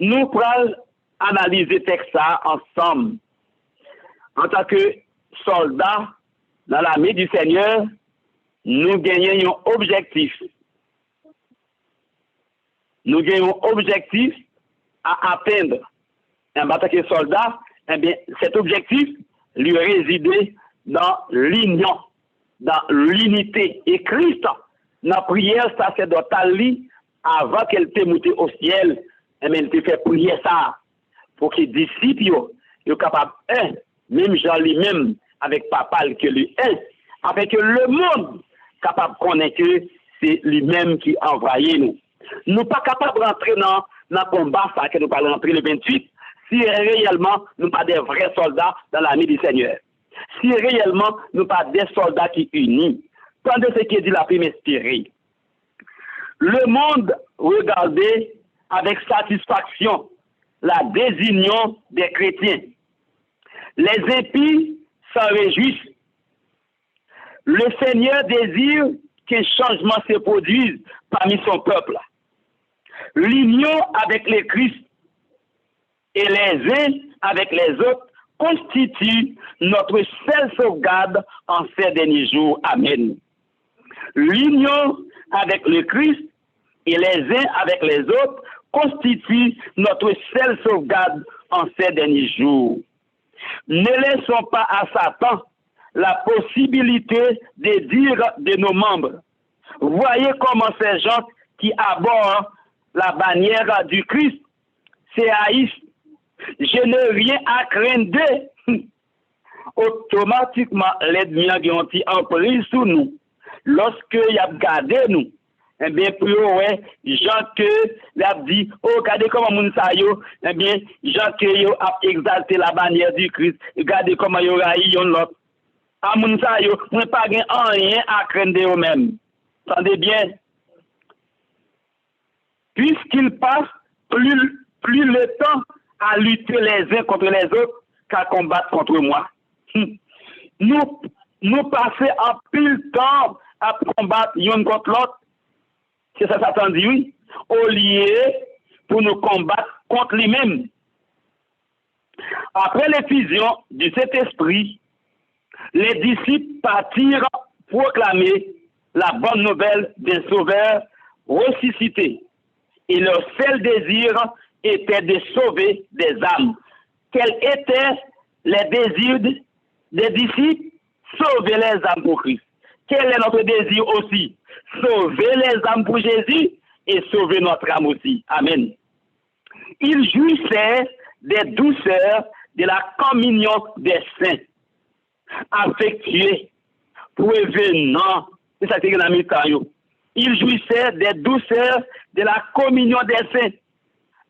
nous pourrons analyser le texte ensemble. En tant que soldats dans l'armée du Seigneur, nous gagnons un objectif. Nous gagnons un objectif à atteindre. En tant que soldat, eh bien, cet objectif lui résidait dans l'union, dans l'unité. Et Christ, dans la prière sacerdotale, avant qu'elle te monte au ciel, eh bien, elle te fait prier ça pour que les disciples soient capables, même Jean lui-même, avec papa que lui est, afin que le monde capable de connaître que c'est lui-même qui a envoyé nous. Nous pas capables de rentrer dans le combat, ça que nous allons rentrer le 28, si réellement nous pas des vrais soldats dans l'armée du Seigneur. Si réellement nous pas des soldats qui unis. Tandis ce qui dit la prime inspirée. Le monde regardait avec satisfaction la désunion des chrétiens. Les impies s'en réjouissent. Le Seigneur désire qu'un changement se produise parmi son peuple. L'union avec le Christ et les uns avec les autres constitue notre seule sauvegarde en ces derniers jours. Amen. L'union avec le Christ et les uns avec les autres constitue notre seule sauvegarde en ces derniers jours. Ne laissons pas à Satan la possibilité de dire de nos membres, voyez comment ces gens qui abordent la bannière du Christ se haïssent. Je n'ai rien à craindre. Automatiquement, l'ennemi a en prise sur nous. Lorsque il a gardé nous, eh bien, pour ouais, Jean que l'a dit, oh, regardez comment moun sa yo, eh bien, Jean que yo a exalté la bannière du Christ, regardez comment yo raï yon l'autre. A moun sa yo, on pas rien à craindre eux-mêmes. Entendez bien? Puisqu'il passe plus le temps à lutter les uns contre les autres qu'à combattre contre moi. Nous passons en pile temps à combattre l'un contre l'autre. C'est ça Satan dit, oui. Au lieu pour nous combattre contre lui-même. Après l'effusion du Saint-Esprit, les disciples partirent proclamer la bonne nouvelle d'un sauveur ressuscité. Et leur seul désir était de sauver des âmes. Quels étaient les désirs des disciples? Sauver les âmes pour Christ. Quel est notre désir aussi? Sauver les âmes pour Jésus et sauver notre âme aussi. Amen. Ils jouissaient des douceurs de la communion des saints, affectueux, prévenant. C'est ça qui est dans le temps. Ils jouissaient des douceurs de la communion des saints,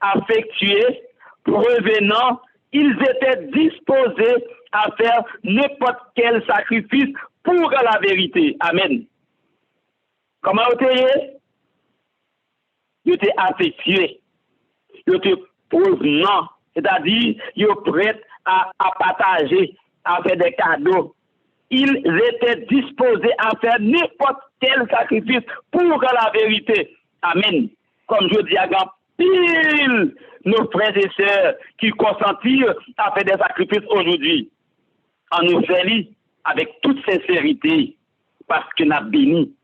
affectueux, prévenant. Ils étaient disposés à faire n'importe quel sacrifice pour la vérité. Amen. Comment vous êtes? Vous êtes affectueux. Vous êtes prévenant. C'est-à-dire, vous êtes prêts à partager, à faire des cadeaux. Ils étaient disposés à faire n'importe quel sacrifice pour la vérité. Amen. Comme je dis à grand pile nos frères et sœurs qui consentirent à faire des sacrifices aujourd'hui. En nous faisant avec toute sincérité, parce que nous avons béni.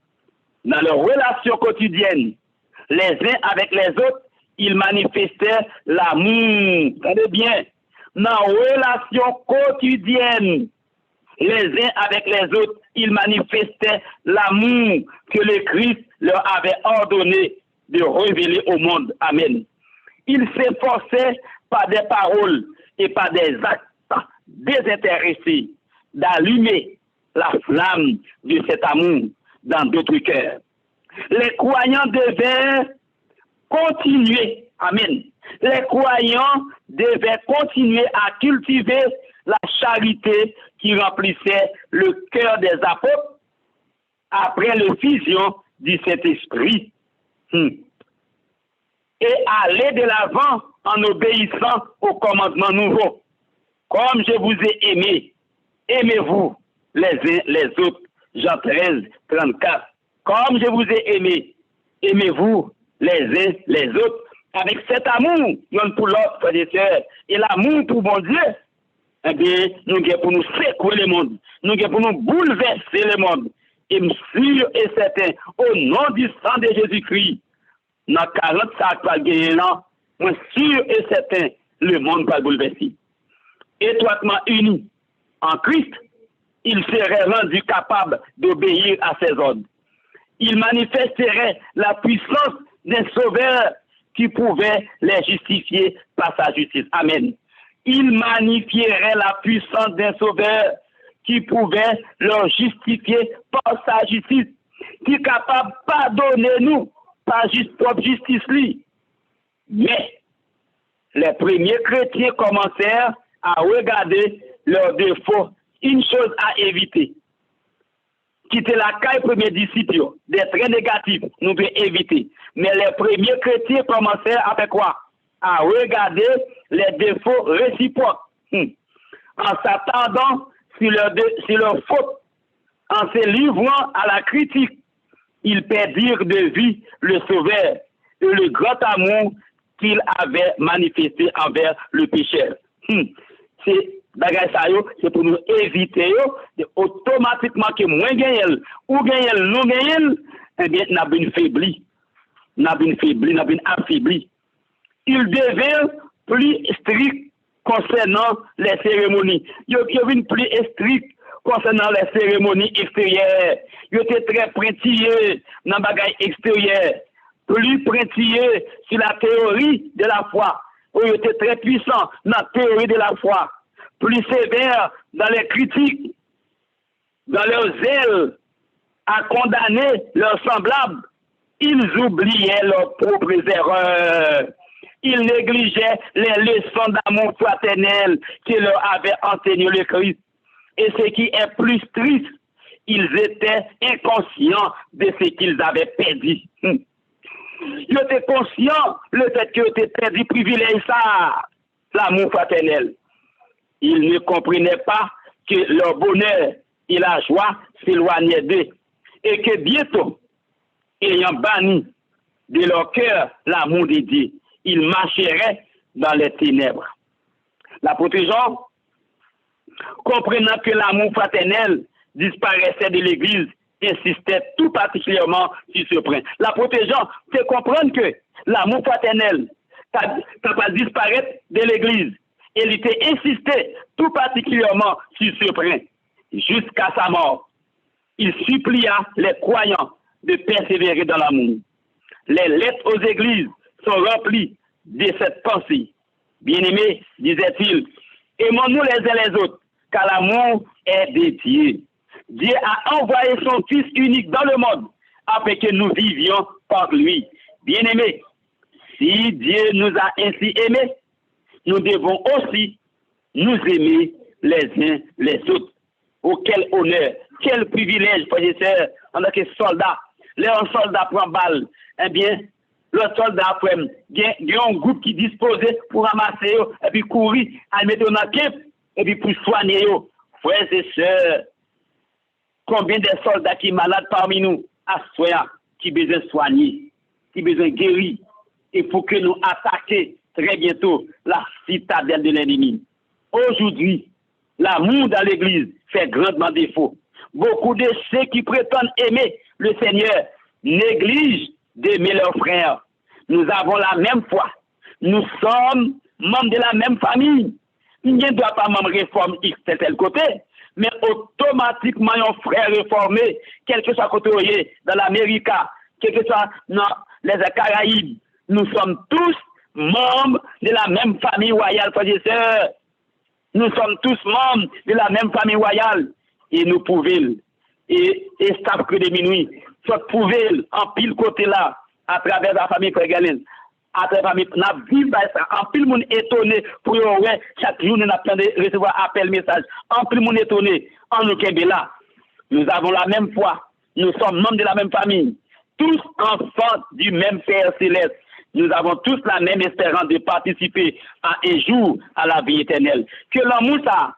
Dans leurs relations quotidiennes, les uns avec les autres, ils manifestaient l'amour. Regardez bien. Dans leurs relations quotidiennes, les uns avec les autres, ils manifestaient l'amour que le Christ leur avait ordonné de révéler au monde. Amen. Ils s'efforçaient par des paroles et par des actes désintéressés d'allumer la flamme de cet amour dans d'autres cœurs. Les croyants devaient continuer. Amen. Les croyants devaient continuer à cultiver la charité qui remplissait le cœur des apôtres après la fusion du Saint-Esprit. Et aller de l'avant en obéissant aux commandements nouveaux. Comme je vous ai aimé, aimez-vous les uns les autres. Jean 13, 34. Comme je vous ai aimé, aimez-vous les uns les autres. Avec cet amour, l'un pour l'autre, frères et sœurs, et l'amour pour mon Dieu, eh bien, nous avons pour nous secouer le monde, nous avons pour nous bouleverser le monde. Et sûr et certain, au nom du sang de Jésus-Christ, dans 40 sacs par gagner là, moi sûr et certain, le monde va bouleverser. Étroitement unis en Christ, il serait rendu capable d'obéir à ses ordres. Il manifesterait la puissance d'un sauveur qui pouvait les justifier par sa justice. Amen. Il magnifierait la puissance d'un sauveur qui pouvait leur justifier par sa justice, qui est capable de pardonner nous par propre justice lui. Mais les premiers chrétiens commencèrent à regarder leurs défauts. Une chose à éviter. Quitter la caille premier disciple, des traits négatifs, nous devons éviter. Mais les premiers chrétiens commencèrent à faire quoi? À regarder les défauts réciproques. En s'attendant sur leurs fautes, en se livrant à la critique, ils perdirent de vue le Sauveur et le grand amour qu'il avait manifesté envers le pécheur. C'est pour nous éviter automatiquement que moins gagnel ou gagnel nous gagnel, eh bien, n'a bien faibli, n'a bien affaibli. Il devient plus strict concernant les cérémonies. Il devient plus strict concernant les cérémonies extérieures. Il était très pointilleux dans le bagage extérieur, plus pointilleux sur la théorie de la foi. Il était très puissant dans la théorie de la foi. Plus sévère dans les critiques, dans leur zèle à condamner leurs semblables, ils oubliaient leurs propres erreurs. Ils négligeaient les leçons d'amour fraternel que leur avait enseigné le Christ. Et ce qui est plus triste, ils étaient inconscients de ce qu'ils avaient perdu. Ils étaient conscients le fait qu'ils étaient perdu privilège ça, l'amour fraternel. Ils ne comprenaient pas que leur bonheur et la joie s'éloignaient d'eux et que bientôt, ayant banni de leur cœur l'amour de Dieu, ils marcheraient dans les ténèbres. L'apôtre Jean, comprenant que l'amour fraternel disparaissait de l'Église, insistait tout particulièrement sur ce point. L'apôtre Jean fait comprendre que l'amour fraternel n'a pas disparaître de l'Église. Il était insisté tout particulièrement sur ce point jusqu'à sa mort. Il supplia les croyants de persévérer dans l'amour. Les lettres aux églises sont remplies de cette pensée. Bien-aimés, disait-il, aimons-nous les uns les autres, car l'amour est de Dieu. Dieu a envoyé son Fils unique dans le monde afin que nous vivions par lui. Bien-aimés, si Dieu nous a ainsi aimés, nous devons aussi nous aimer les uns les autres. Oh, quel honneur, quel privilège, frères et sœurs, en tant que soldat. Là, un soldat prend balle, eh bien, le soldat, il y a un groupe qui disposait pour ramasser, et puis courir, à mettre dans la cape, et puis pour soigner. Frères et sœurs, combien de soldats qui sont malades parmi nous, à soigner, qui ont besoin de soigner, qui ont besoin de guérir. Il faut que nous attaquions très bientôt la citadelle de l'ennemi. Aujourd'hui, l'amour dans l'Église fait grandement défaut. Beaucoup de ceux qui prétendent aimer le Seigneur négligent d'aimer leurs frères. Nous avons la même foi. Nous sommes membres de la même famille. Il ne doit pas même réformer X tel côté, mais automatiquement un frère réformé, quel que soit côté dans l'Amérique, quel que soit dans les Caraïbes, nous sommes tous membres de la même famille royale, frères et sœurs. Nous sommes tous membres de la même famille royale. Et nous pouvons, et staff que de minuit, soit pouvons en pile côté là, à travers la famille Frère Galen, à travers n'a vivre ça. En plus, monde étonné pour ouais, chaque jour, nous avons de recevoir appel, message. En plus, monde étonné. En nous là, nous avons la même foi. Nous sommes membres de la même famille. Tous enfants du même Père céleste. Nous avons tous la même espérance de participer à un jour à la vie éternelle. Que l'amour, ça,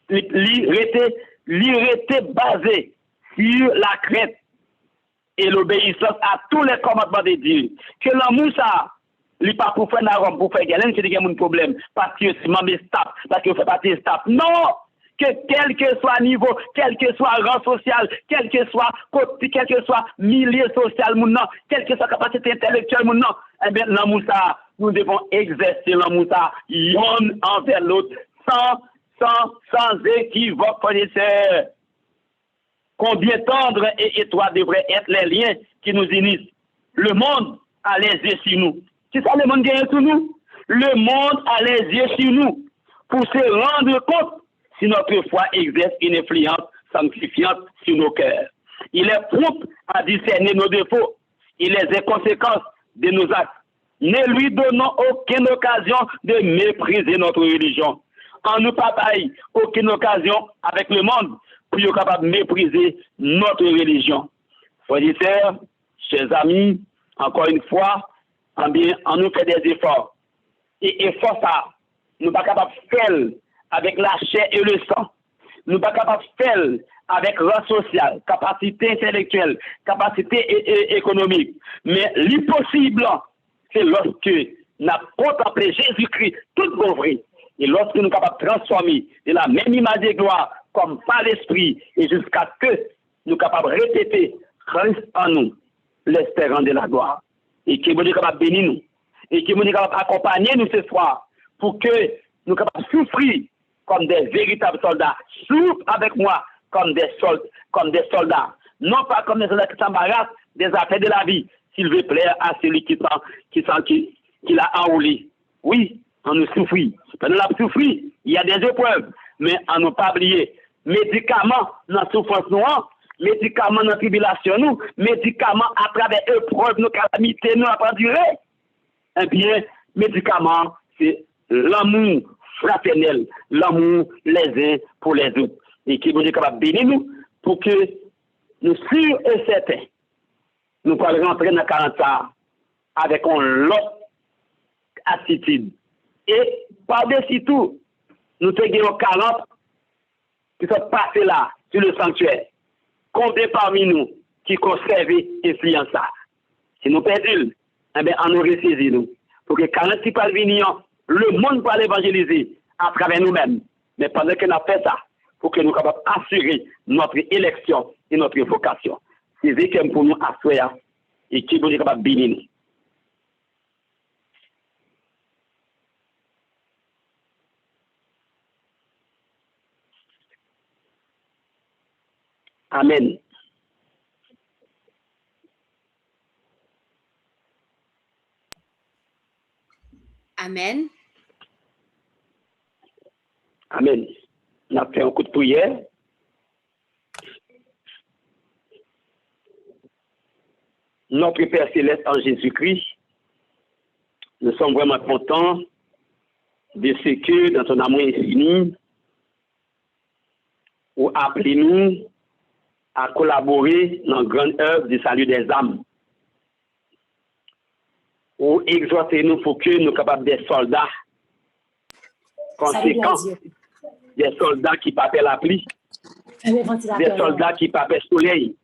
était basé sur la crainte et l'obéissance à tous les commandements de Dieu. Que l'amour, ça, n'est pas pour faire un pour faire quelqu'un qui a un problème, parce que c'est membre stable, parce que vous faites partie stable. Non! Que quel que soit niveau, quel que soit rang social, quel que soit côté, quel que soit milieu social, quelle que soit capacité intellectuelle, eh bien, l'amour, ça, nous devons exercer l'amour, ça, l'un envers l'autre, sans équivoque, connaisseur. Combien tendre et étroits devraient être les liens qui nous unissent. Le monde a les yeux sur nous. C'est ça le monde gagne sur nous. Le monde a les yeux sur nous pour se rendre compte si notre foi exerce une influence sanctifiante sur nos cœurs. Il est prompt à discerner nos défauts et les inconséquences de nos actes. Ne lui donnons aucune occasion de mépriser notre religion. En nous pas aucune occasion avec le monde pour être capable de mépriser notre religion. Frères et sœurs, chers amis, encore une fois, on nous fait des efforts. Et efforts ça, nous ne sommes pas capables de faire avec la chair et le sang. Nous ne sommes pas capables de faire avec rang social, capacité intellectuelle, capacité économique. Mais l'impossible, c'est lorsque nous avons contemplé Jésus-Christ, tout bon vrai. Et lorsque nous sommes capables de transformer de la même image de gloire, comme par l'esprit, et jusqu'à ce que nous sommes capables de répéter Christ en nous, l'espérance de la gloire. Et qui est capable de bénir nous. Et qui est capable d'accompagner nous ce soir pour que nous soyons capables de souffrir comme des véritables soldats. Souffre avec moi comme des soldats. Non pas comme des soldats qui s'embarrassent des affaires de la vie, s'il veut plaire à celui qui l'a enroulé. Oui, on nous souffre. Pendant la souffrir, il y a des épreuves, mais on n'a pas oublié. Médicaments dans la souffrance noire, médicaments dans la tribulation, nous, médicaments à travers épreuves, nos calamités, nous à durer. Eh bien, médicaments, c'est l'amour fraternel, l'amour les uns pour les autres. Et qui est capable de bénir nous pour que nous sûrs et certains, nous pourrons rentrer dans 40 ans avec une autre attitude. Et par-dessus tout, nous avons 40 qui sont passés là, sur le sanctuaire. Combien parmi nous qui conservent l'influence ça? Si nous perdons, eh bien, on nous ressaisir nous. Pour que 40 qui parlent venir, le monde peut l'évangéliser à travers nous-mêmes. Mais pendant que nous fait ça, pour que nous soyons capables d'assurer notre élection et notre vocation. C'est ce qui est pour nous assurer et qui est capable de bénir nous. Amen. Amen. Amen. On a fait un coup de prière. Notre Père Céleste en Jésus-Christ, nous sommes vraiment contents de ce que, dans ton amour infini, vous appelez-nous à collaborer dans la grande œuvre du salut des âmes. Ou exhortez-nous pour que nous soyons capables d'être soldats conséquents, des soldats qui ne paient pas la pluie, des soldats qui ne paient pas le soleil,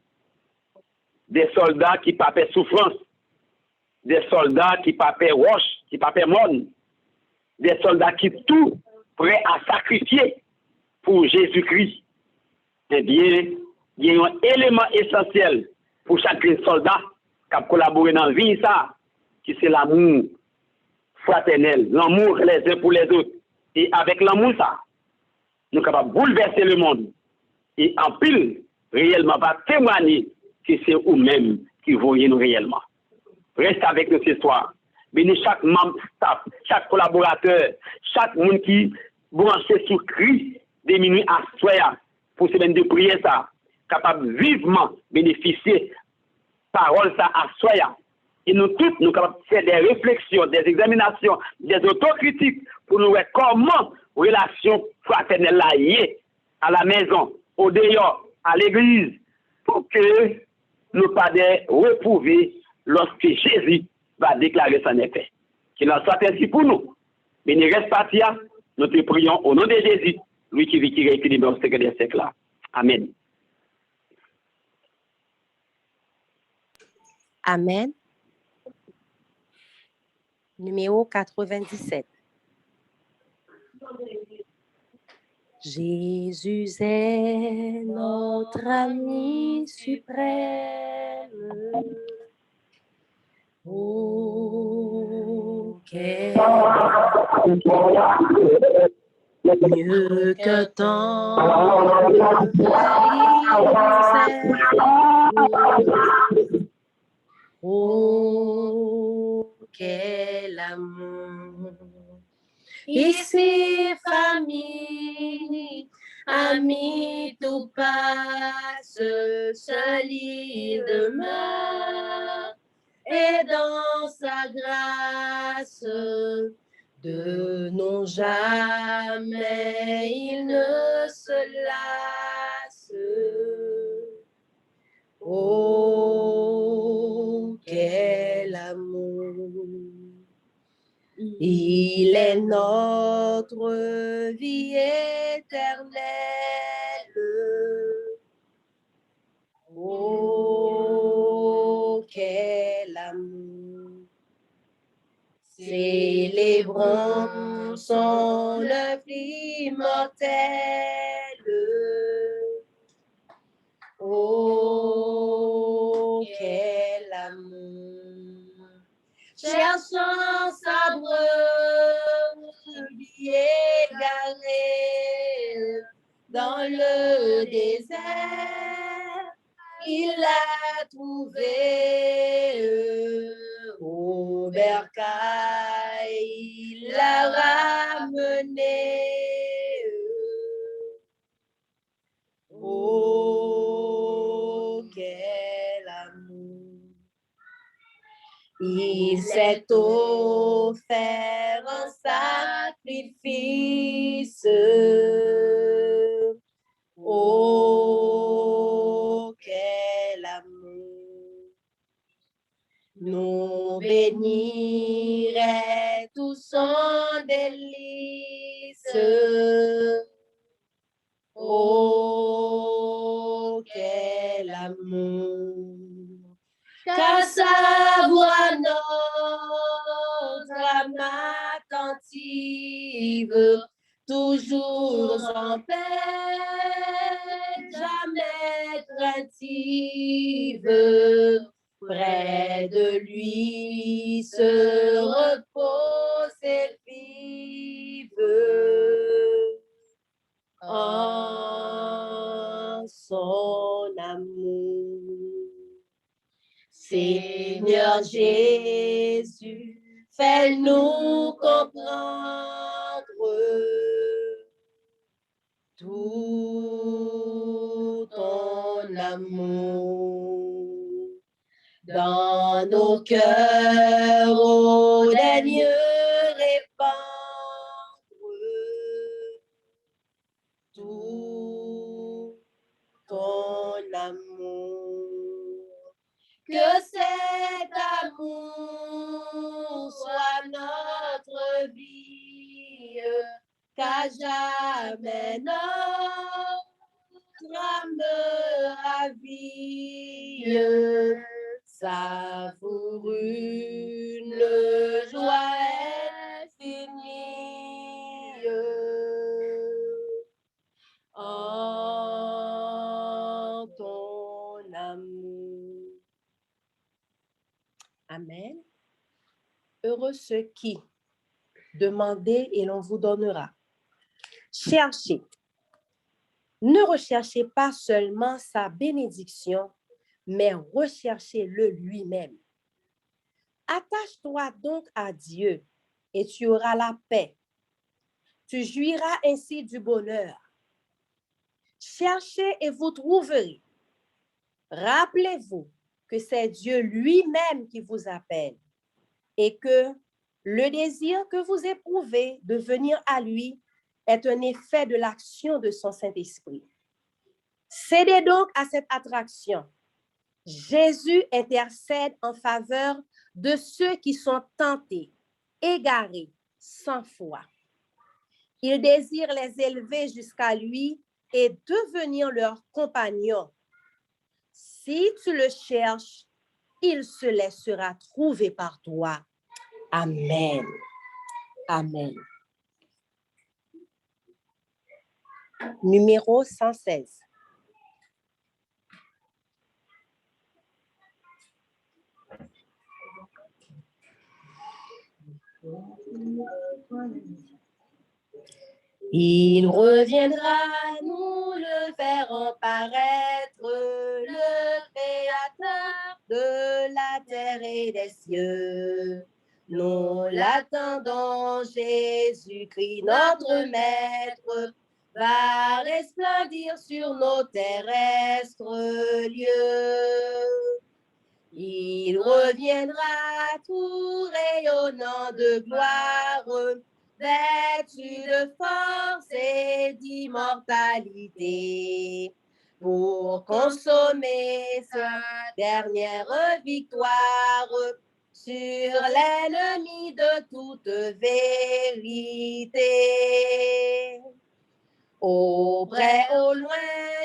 des soldats qui ne paient pas souffrance, des soldats qui ne paient pas roche, qui ne paient pas monde, des soldats qui sont tout prêts à sacrifier pour Jésus-Christ. Eh bien, il y a un élément essentiel pour chaque soldat qui a collaboré dans la vie, ça, qui c'est l'amour fraternel, l'amour les uns pour les autres. Et avec l'amour, ça, nous sommes capables de bouleverser le monde. Et en pile, réellement, va témoigner que c'est vous-même qui voyez nous réellement. Reste avec nous ce soir. Bénis chaque membre staff, chaque collaborateur, chaque monde qui branché sur Christ, des minutes à soi, pour se mettre de prier ça, capable vivement bénéficier parole ça à soi, Et nous tous, nous capables de faire des réflexions, des examinations, des autocritiques pour nous voir comment relation fraternelle là y est, à la maison, au dehors, à l'église, pour que nous pas des reprouver lorsque Jésus va déclarer son effet. Qu'il en soit ainsi pour nous. Mais il reste parti, nous te prions au nom de Jésus, lui qui vit, qui rééquilibre au siècle des siècles. Amen. Amen. Numéro 97. Jésus est notre ami suprême. Oh, quel mieux qu'un temps oh, quel amour. Ici, famille, amis, tout passe, seul il demeure, et dans sa grâce, de non jamais il ne se lasse. Oh, quel amour! Il est notre vie éternelle. Oh, quel amour! Célébrons son œuvre immortelle. Oh, quel amour! Cherchant sa brebis égarée dans le désert, il l'a trouvée au bercail, il l'a ramenée. Oh, quel amour! Il s'est offert un sacrifice. Oh, quel amour! Nous bénirait tout son délice. Oh, quel amour! Car sa voix notre âme attentive, toujours en paix, jamais craintive, près de lui se repose et vive en son amour. Seigneur Jésus, fais-nous comprendre tout ton amour dans nos cœurs, ô dernier répandre tout ton amour. Que cet amour soit notre vie, qu'à jamais notre âme ravie, savoure une joie infinie en ton amour. Amen. Heureux ceux qui demandez et l'on vous donnera. Cherchez. Ne recherchez pas seulement sa bénédiction, mais recherchez-le lui-même. Attache-toi donc à Dieu et tu auras la paix. Tu jouiras ainsi du bonheur. Cherchez et vous trouverez. Rappelez-vous que c'est Dieu lui-même qui vous appelle et que le désir que vous éprouvez de venir à lui est un effet de l'action de son Saint-Esprit. Cédez donc à cette attraction. Jésus intercède en faveur de ceux qui sont tentés, égarés, sans foi. Il désire les élever jusqu'à lui et devenir leur compagnon. Si tu le cherches, il se laissera trouver par toi. Amen. Amen. Numéro 116. Il reviendra, nous le verrons paraître, le Créateur de la terre et des cieux. Nous l'attendons, Jésus-Christ, notre Maître, va resplendir sur nos terrestres lieux. Il reviendra tout rayonnant de gloire, vêtu de force et d'immortalité, pour consommer sa dernière victoire sur l'ennemi de toute vérité. Au près, au loin,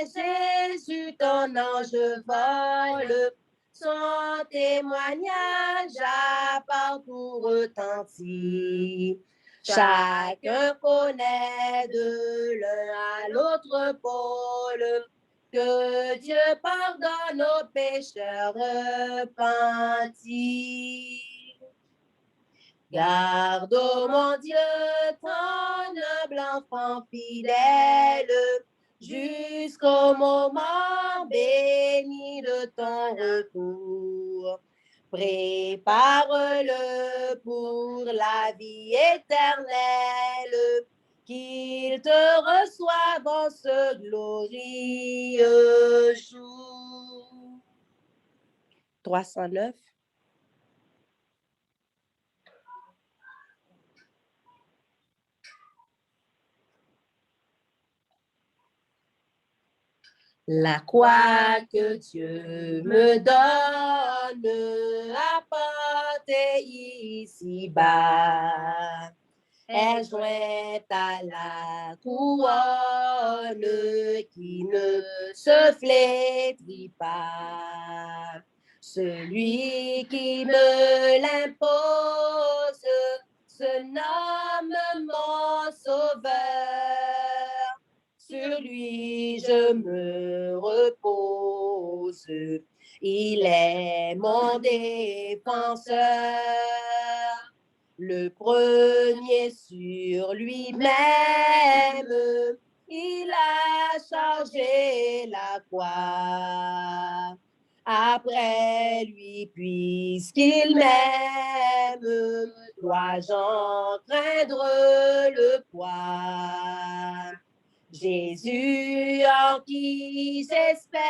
Jésus, ton ange vole, son témoignage a partout retenti. Chacun connaît de l'un à l'autre pôle que Dieu pardonne aux pécheurs repentis. Garde, ô mon Dieu, ton noble enfant fidèle, jusqu'au moment béni de ton retour. Prépare-le pour la vie éternelle, qu'il te reçoive en ce glorieux jour. 309. La croix que Dieu me donne à porter ici-bas est jointe à la couronne qui ne se flétrit pas. Celui qui me l'impose se nomme mon sauveur. Sur lui je me repose, il est mon défenseur. Le premier sur lui-même, il a chargé la croix. Après lui, puisqu'il m'aime, dois-je craindre le poids? Jésus en qui j'espère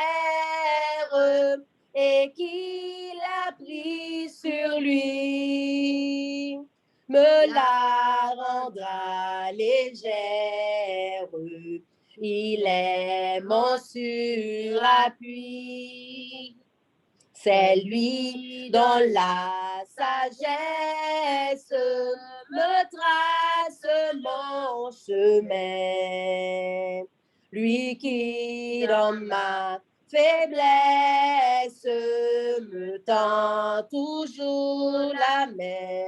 et qu'il a pris sur lui, me la rendra légère. Il est mon surappui. C'est lui dont la sagesse me trace mon chemin. Lui qui dans ma faiblesse me tend toujours la main.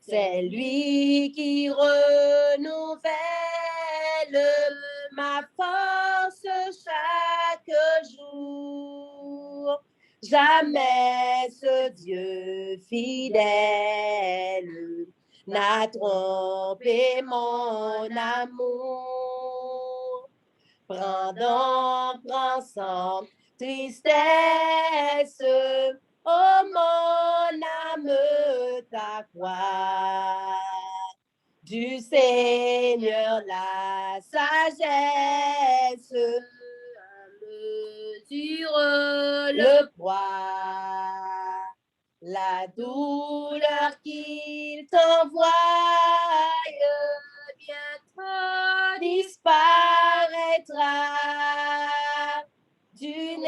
C'est lui qui renouvelle ma force chaque jour. Jamais ce Dieu fidèle n'a trompé mon amour. Prends sans tristesse, oh mon âme, ta croix. Du Seigneur la sagesse, mesure le crois. La douleur qu'il t'envoie bientôt disparaîtra d'une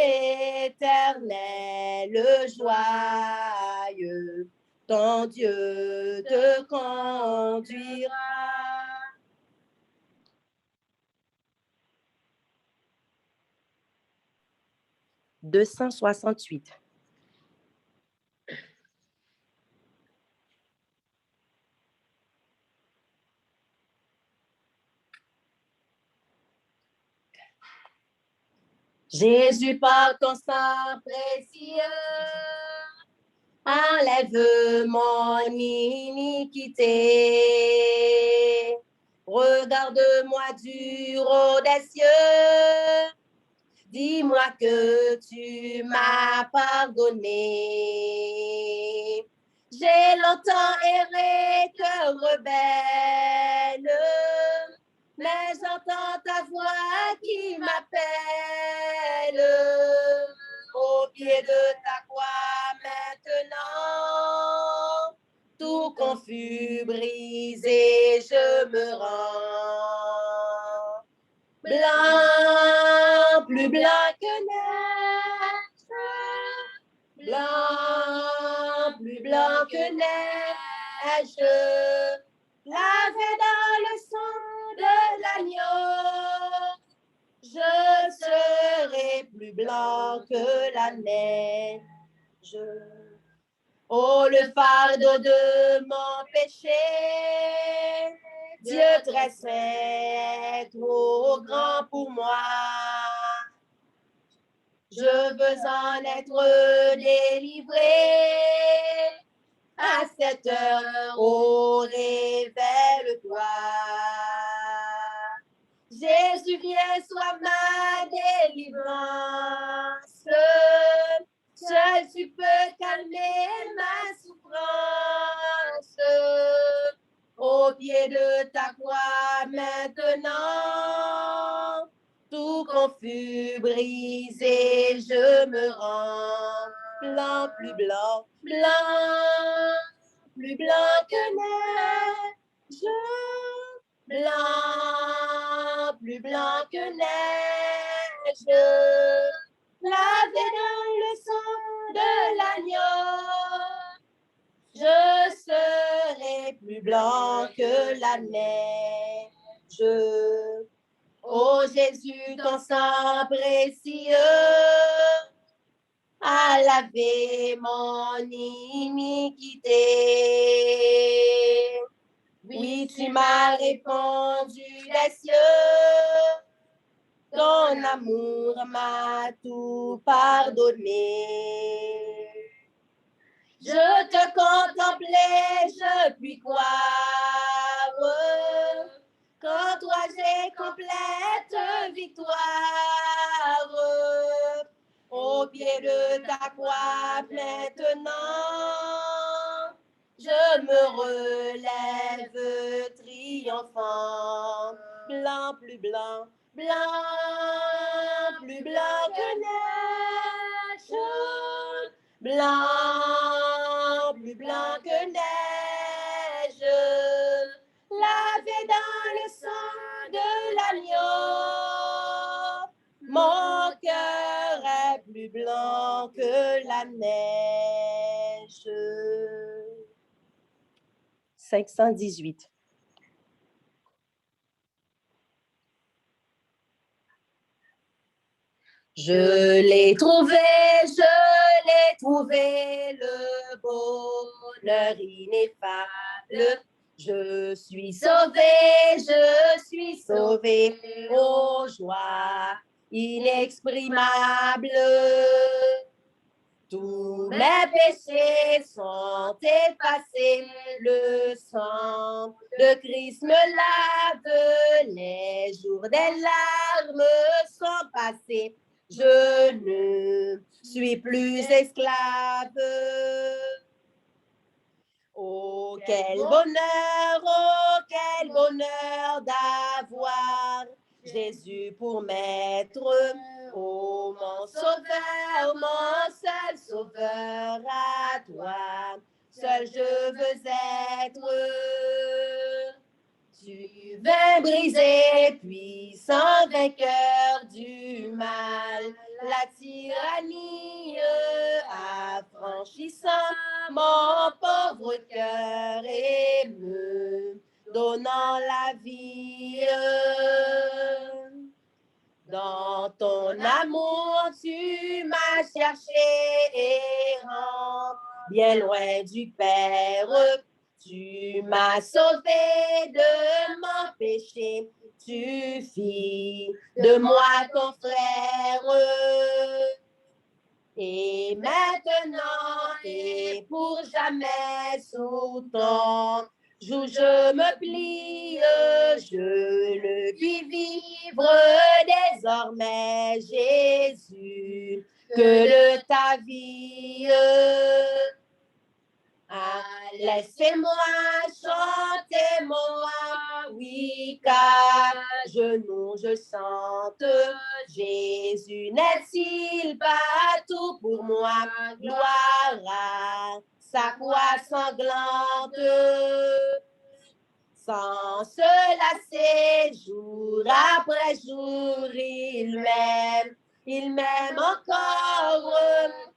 éternelle joyeux. Ton Dieu te conduira. « 268. Jésus, par ton sang précieux, enlève mon iniquité. Regarde-moi du haut des cieux, dis-moi que tu m'as pardonné. J'ai longtemps erré, cœur rebelle, mais j'entends ta voix qui m'appelle. Au pied de ta croix maintenant, tout confus, brisé, je me rends. Blanc, plus blanc que neige, blanc, plus blanc que neige, lavé dans le sang de l'agneau, je serai plus blanc que la neige. Oh, le fardeau de mon péché, Dieu très saint, trop grand pour moi. Je veux en être délivré. À cette heure, oh, révèle-toi. Jésus, viens, sois ma délivrance. Seul tu peux calmer ma souffrance. Au pied de ta croix maintenant, tout confus, brisé, je me rends. Blanc, plus blanc, blanc, plus blanc que neige. Blanc, plus blanc que neige. Lavé dans le sang de l'agneau, je serai plus blanc que la neige. Ô Jésus, ton sang précieux a lavé mon iniquité. Oui, tu m'as répondu des cieux, ton amour m'a tout pardonné. Je te contemplais, je puis croire qu'en toi j'ai complète victoire. Au pied de ta croix maintenant, je me relève triomphant. Blanc, plus blanc, blanc, plus blanc que neige. Blanc, plus blanc que neige. Lavé dans le sang de l'agneau. Mon cœur est plus blanc que la neige. 518. Je l'ai trouvé, le bonheur ineffable. Je suis sauvé, ô joie inexprimable. Tous mes péchés sont effacés, le sang de Christ me lave, les jours des larmes sont passés. Je ne suis plus esclave. Oh, quel bonheur d'avoir Jésus pour maître. Oh, mon sauveur, mon seul sauveur à toi, seul je veux être. Tu veux briser, puissant vainqueur du mal, la tyrannie affranchissant mon pauvre cœur et me donnant la vie. Dans ton amour, tu m'as cherché errant, bien loin du Père. Tu m'as sauvé de mon péché, tu fis de moi ton frère. Et maintenant et pour jamais sous ton joug je me plie, je le vis vivre désormais, Jésus, que de ta vie. Laissez-moi chanter moi, oui, car genoux je chante. Jésus n'est-il pas tout pour moi? Gloire à sa croix sanglante. Sans se lasser, jour après jour, il m'aime encore.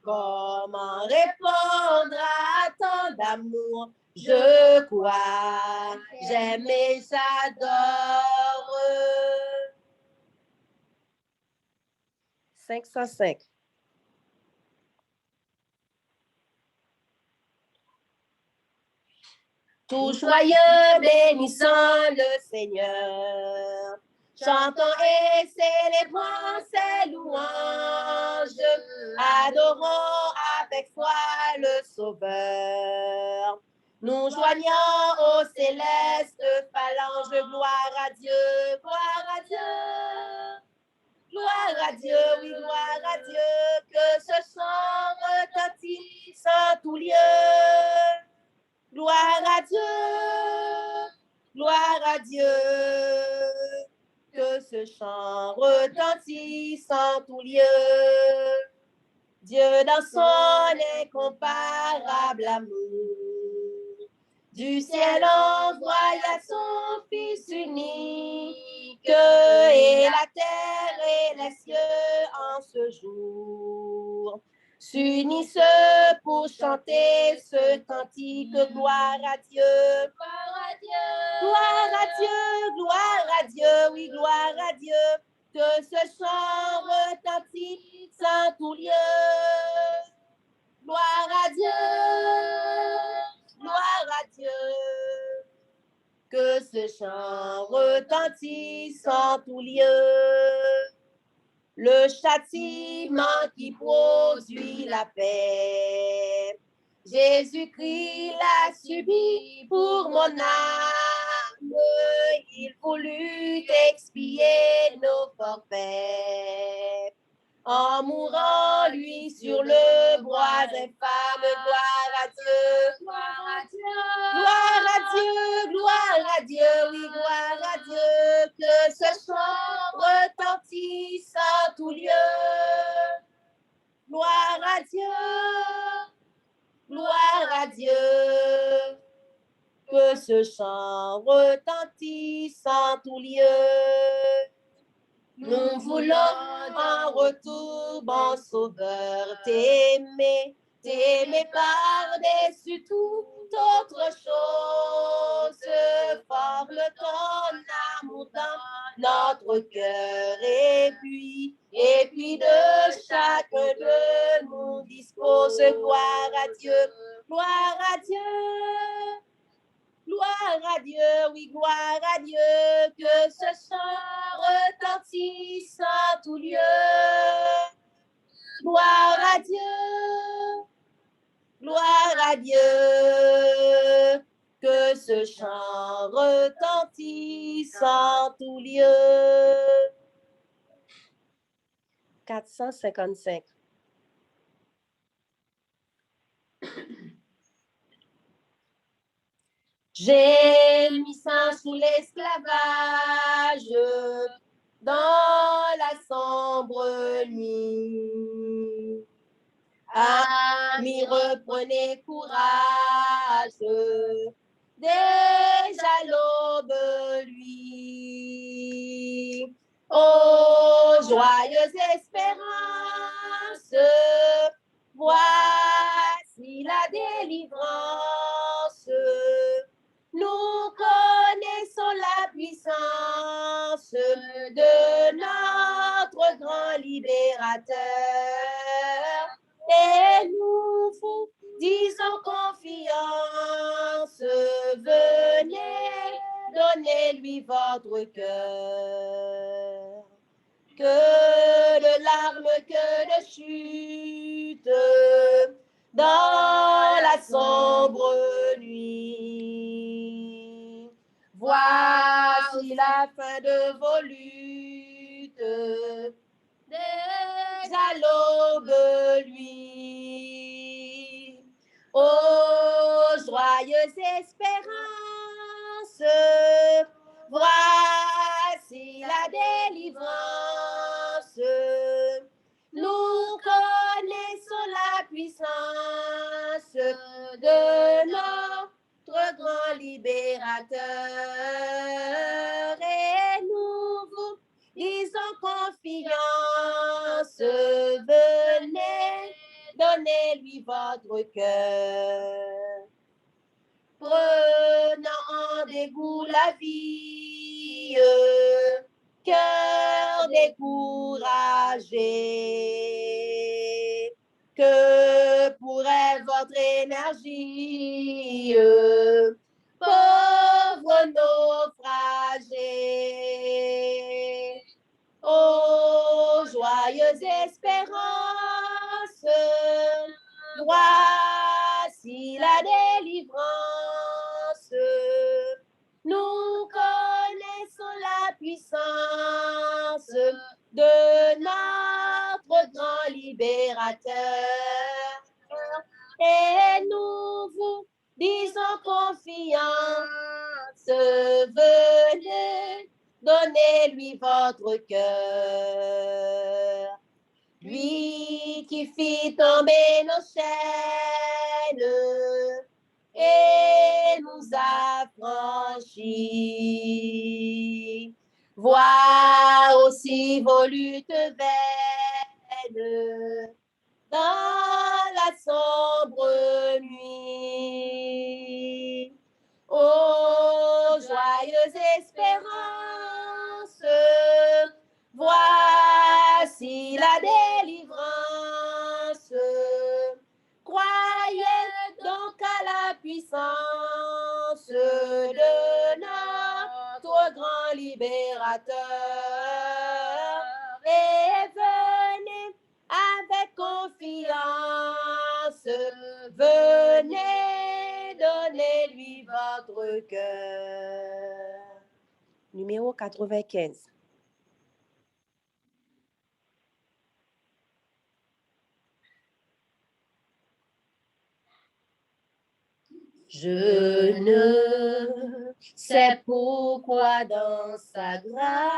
Comment répondre à tant d'amour? Je crois, j'aime et j'adore. 505. Tout joyeux, bénissant le Seigneur, chantons et célébrons ses louanges, adorons avec foi le Sauveur. Nous joignons aux célestes phalanges, gloire à Dieu, gloire à Dieu. Gloire à Dieu, oui, gloire à Dieu, que ce chant retentisse en tout lieu. Gloire à Dieu, gloire à Dieu, que ce chant retentisse en tout lieu. Dieu dans son incomparable amour, du ciel envoya son Fils unique, et la terre et les cieux en ce jour s'unissent pour chanter ce cantique. Gloire à Dieu, gloire à Dieu, gloire à Dieu, gloire à Dieu, oui, gloire à Dieu, que ce chant retentisse en tout lieu. Gloire à Dieu, gloire à Dieu, que ce chant retentisse en tout lieu. Le châtiment qui produit la paix, Jésus-Christ l'a subi pour mon âme. Il voulut expier nos forfaits en mourant lui sur le bois infâme. Gloire à Dieu, gloire à Dieu, gloire à Dieu, gloire à Dieu, oui, gloire à Dieu, que ce chant retentisse en tout lieu. Gloire à Dieu, gloire à Dieu, que ce chant retentisse en tout lieu. Nous voulons en retour, bon Sauveur, t'aimer par-dessus toute autre chose. Forme ton amour dans notre cœur et puis de chacun de nous dispose. Gloire à Dieu, gloire à Dieu. Gloire à Dieu, oui, gloire à Dieu, que ce chant retentisse en tout lieu. Gloire à Dieu, gloire à Dieu, que ce chant retentisse en tout lieu. 455. J'ai mis ça sous l'esclavage, dans la sombre nuit. À amis, reprenez courage. Déjà l'aube lui. Ô joyeuse espérance, voici la délivrance. Nous connaissons la puissance de notre grand libérateur et nous vous disons confiance. Venez, donnez-lui votre cœur. Que de larmes, que de chutes dans la sombre nuit. Voici la fin de vos luttes. Déjà l'aube lui. Ô joyeuse espérance, voici la délivrance. Nous connaissons la puissance de notre grand libérateur et nous vous disons confiance. Venez, donnez-lui votre cœur. Prenant en dégoût la vie, cœur découragé, que pourrait votre énergie, pauvre naufragé. Ô joyeuse espérance, voici la délivrance. Nous connaissons la puissance de notre grand libérateur et nous vous disons confiance. Venez, donnez-lui votre cœur. Lui qui fit tomber nos chaînes et nous affranchit. Vois aussi vos luttes vaines dans la sombre nuit. Ô joyeuse espérance, voici la délivrance. Croyez donc à la puissance de notre grand libérateur et venez avec confiance. Venez, donnez-lui votre cœur. Numéro 95. Je ne sais pourquoi dans sa grâce,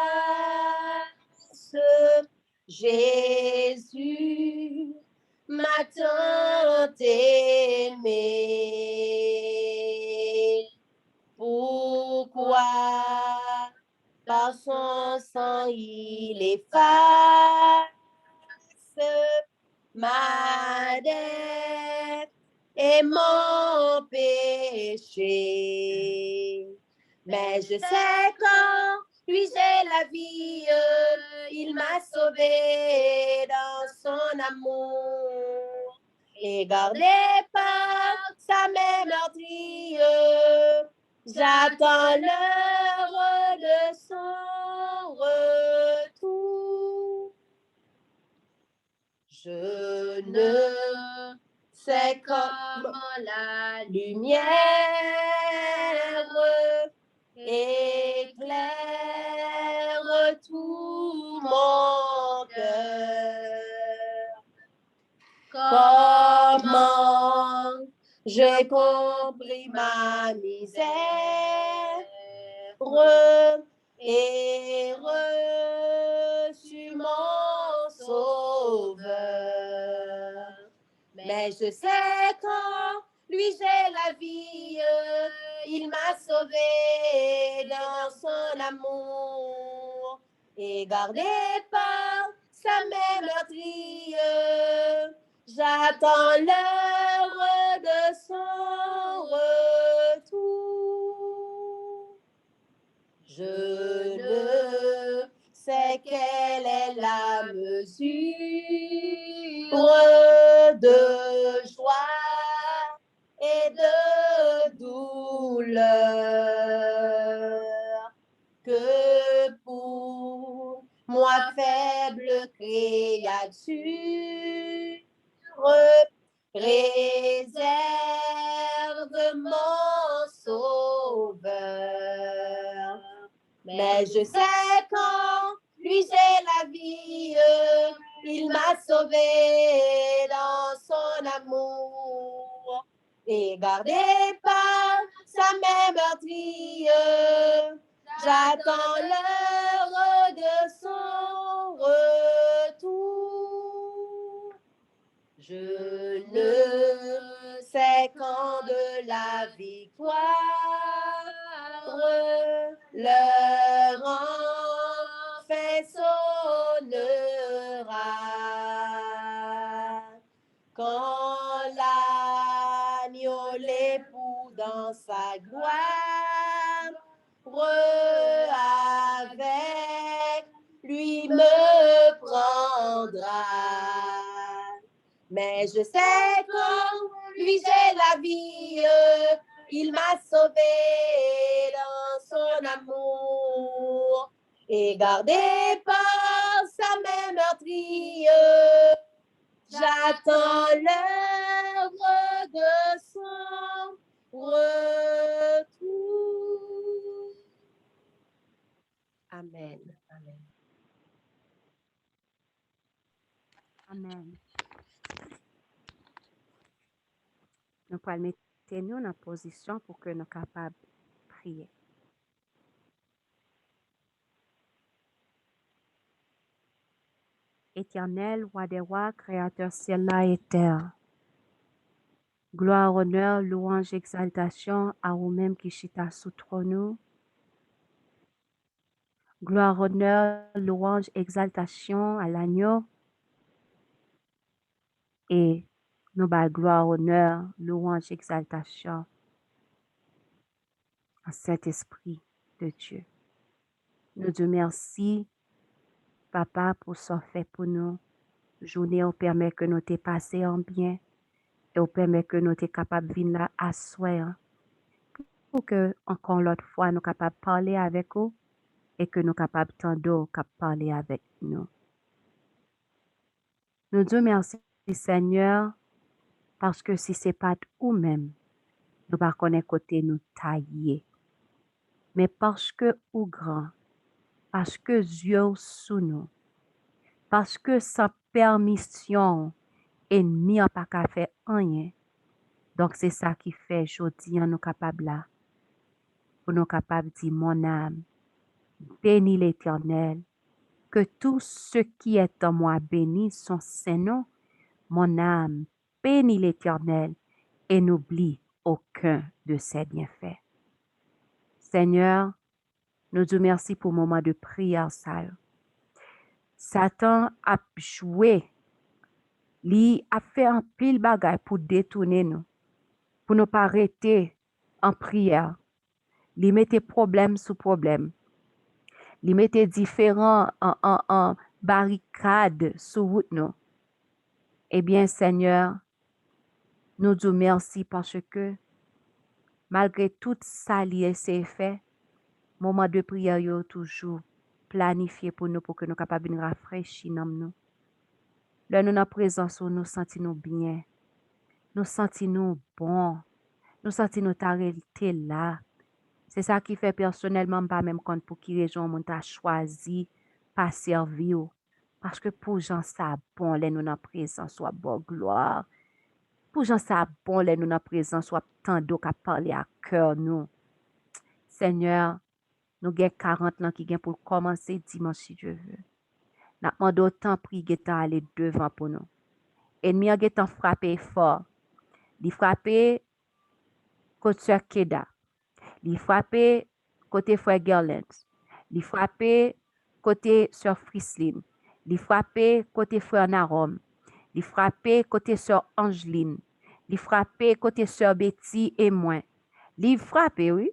Jésus m'a tant aimé. Pourquoi par son sang il efface ma dette et mon péché. Mais je sais quand lui j'ai la vie, il m'a sauvé dans son amour et gardé par sa main meurtrière. J'attends l'heure de son retour. Je ne sais comment la lumière éclaire tout mon cœur. Comment j'ai compris ma misère et reçu mon sauveur. Mais je sais qu'en lui j'ai la vie, il m'a sauvé dans son amour et gardé par sa main meurtrie. J'attends l'heure de son retour. Je ne sais quelle est la mesure de joie et de douleur que pour moi faible créature réserve mon sauveur. Mais je sais qu'en lui j'ai la vie, il m'a sauvé dans son amour et gardé par sa main meurtrie. J'attends l'heure de son retour. Je ne sais quand de la victoire l'heure enfin sonnera. Quand l'agneau l'époux dans sa gloire avec lui me prendra. Mais je sais qu'en lui j'ai la vie, il m'a sauvé dans son amour et gardé par sa main meurtrie. J'attends l'heure de son retour. Amen. Amen. Amen. Nous pouvons mettre nous en position pour que nous soyons capables de prier. Éternel, roi des rois, créateur ciel et terre. Gloire, honneur, louange, exaltation à vous-même qui chita sous trône. Gloire, honneur, louange, exaltation à l'agneau. Et nous bas gloire, honneur, louange, exaltation à Saint-Esprit de Dieu. Nous te merci, Papa, pour ce fait pour nous. Journée, on permet que nous te passer en bien et on permet que nous te capables de venir là à soir pour que, encore l'autre fois, nous capables de parler avec vous et que nous capables de parler avec nous. Nous te merci, Seigneur, parce que si ce n'est pas vous-même, nous ne connaissons pas côté nous tailler. Mais parce que ou grand, parce que Dieu sous nous, parce que sans permission, ennemi n'a pas qu'à faire rien. Donc c'est ça qui fait aujourd'hui nous capables là. Pour nous capables de dire mon âme, bénis l'Éternel, que tout ce qui est en moi bénisse son Saint-Nom. Mon âme, bénis l'Éternel et n'oublie aucun de ses bienfaits. Seigneur, nous te remercions pour le moment de prière. Satan a joué, il a fait un pile bagay pour détourner nous, pour ne pas arrêter en prière. Il mettait problème sous problème. Il mettait différents en barricades sous route nous. Eh bien, Seigneur, nous te remercions parce que malgré tout ça, c'est fait, moment de prière est toujours planifié pour nous, pour que nous soyons capables de nous rafraîchir dans nous. Là, nous, dans la présence, nous sentons bien, nous sentons bon, nous sentons notre réalité là. C'est ça qui fait personnellement, pas même compte pour qui les gens ont choisi, pas servir. Parce que pour gens, ça bon, là, nous, dans la présence, soit bon, gloire. Pour gens, ça bon, là, nous, dans la présence, soit tant d'eau qu'à parler à cœur, nous. Seigneur, nous avons 40 ans qui viennent pour commencer dimanche si Dieu veut. Nous avons d'autant prié à aller devant pour nous. Ennemi a getan frappé fort. Li frappé côté sœur Keda. Li frappé côté frère Gerlens. Li frappé côté sœur Frislin. Li frappé côté frère Narom. Li frappé côté sœur Angeline. Li frappé côté sœur Betty et moi. Li frappé, oui.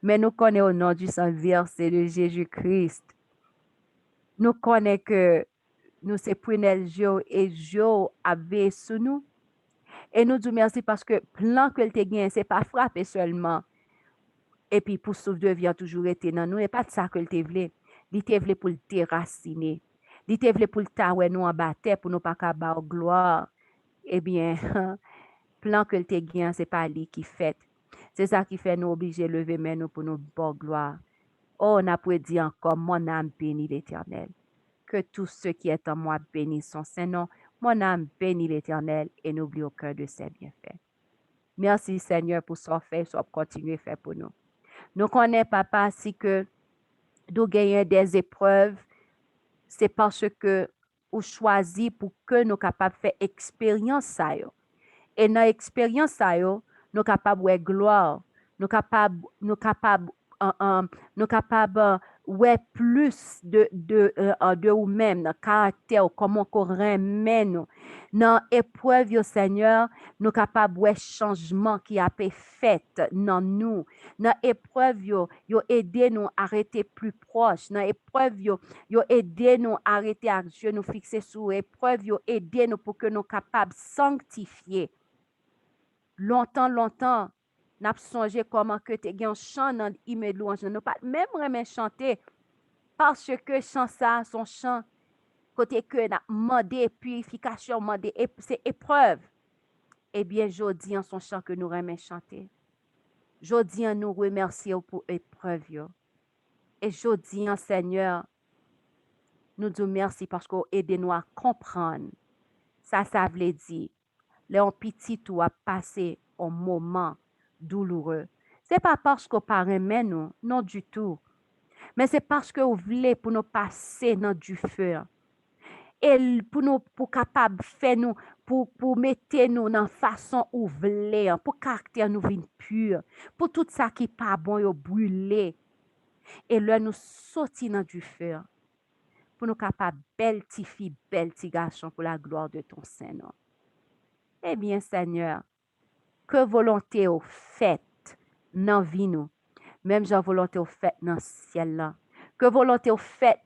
Mais nous connaissons au nom du sang versé de Jésus-Christ. Nous connaissons que nous c'est prunel Joe et Joe avait sous nous. Et nous disons merci parce que plan que le te gagne, c'est pas frapper seulement. Et puis pour souffle de vie a toujours été dans nous. Et pas de ça que le te voulait. Il te voulait pour le déraciner. Il te voulait pour le taouer nous en bataille pour nous pas qu'à bas gloire. Eh bien, plan que le te gagne, c'est pas lui qui fait. C'est ça qui fait nous obliger de lever main nous pour nous bonne gloire. Oh, on a pu dire encore, mon âme bénit l'Éternel. Que tous ceux qui est en moi bénissent son Saint-Nom. Mon âme bénit l'Éternel et n'oublie aucun de ses bienfaits. Merci Seigneur pour ce fait, ce continuer à faire pour nous. Nous connaissons, Papa, si que nous gagnons des épreuves, c'est parce que nous choisissons pour que nous soyons capables de faire expérience ça. Et dans l'expérience ça, nous sommes capables de gloire, nous sommes capables ouais plus de nous-mêmes, dans caractère, comment qu'on remet nous. Dans l'épreuve, yo Seigneur, nous capables ouais changement qui a été fait dans nous. Dans l'épreuve, yo aider nous à arrêter plus proche. Dans l'épreuve, yo aider nous à arrêter à Dieu nous fixer sur l'épreuve, yo aider nous pour que nous capables sanctifier. Longtemps, n'a songé comment que te gen chant dans l'hymne louange, nous pas même remen chanter parce que chant ça son chant côté que n'a demandé purification, demandé c'est épreuve. Eh bien jodi en son chant que nous remen chanter. Jodi en nous remercier pour épreuve yo. Et jodi en Seigneur nous disons merci parce que aidez-nous à comprendre. Ça veut dire les petit tout a passé un moment douloureux. C'est pas parce qu'on parle nous, non du tout. Mais c'est parce que vous voulez pour nous passer dans du feu. Et pour nous pour capable faire nous pour mettre nous dans façon où vous voulez, pour caractère nous vin pur, pour tout ça qui pas bon yo brûler. Et là nous sortir dans du feu. Pour nous capable belle petite fille, belle petit garçon pour la gloire de ton Saint-Nom. Eh bien Seigneur, que volonté au fait dans vie nous, même j'ai volonté au fait dans le ciel là. Que volonté au fait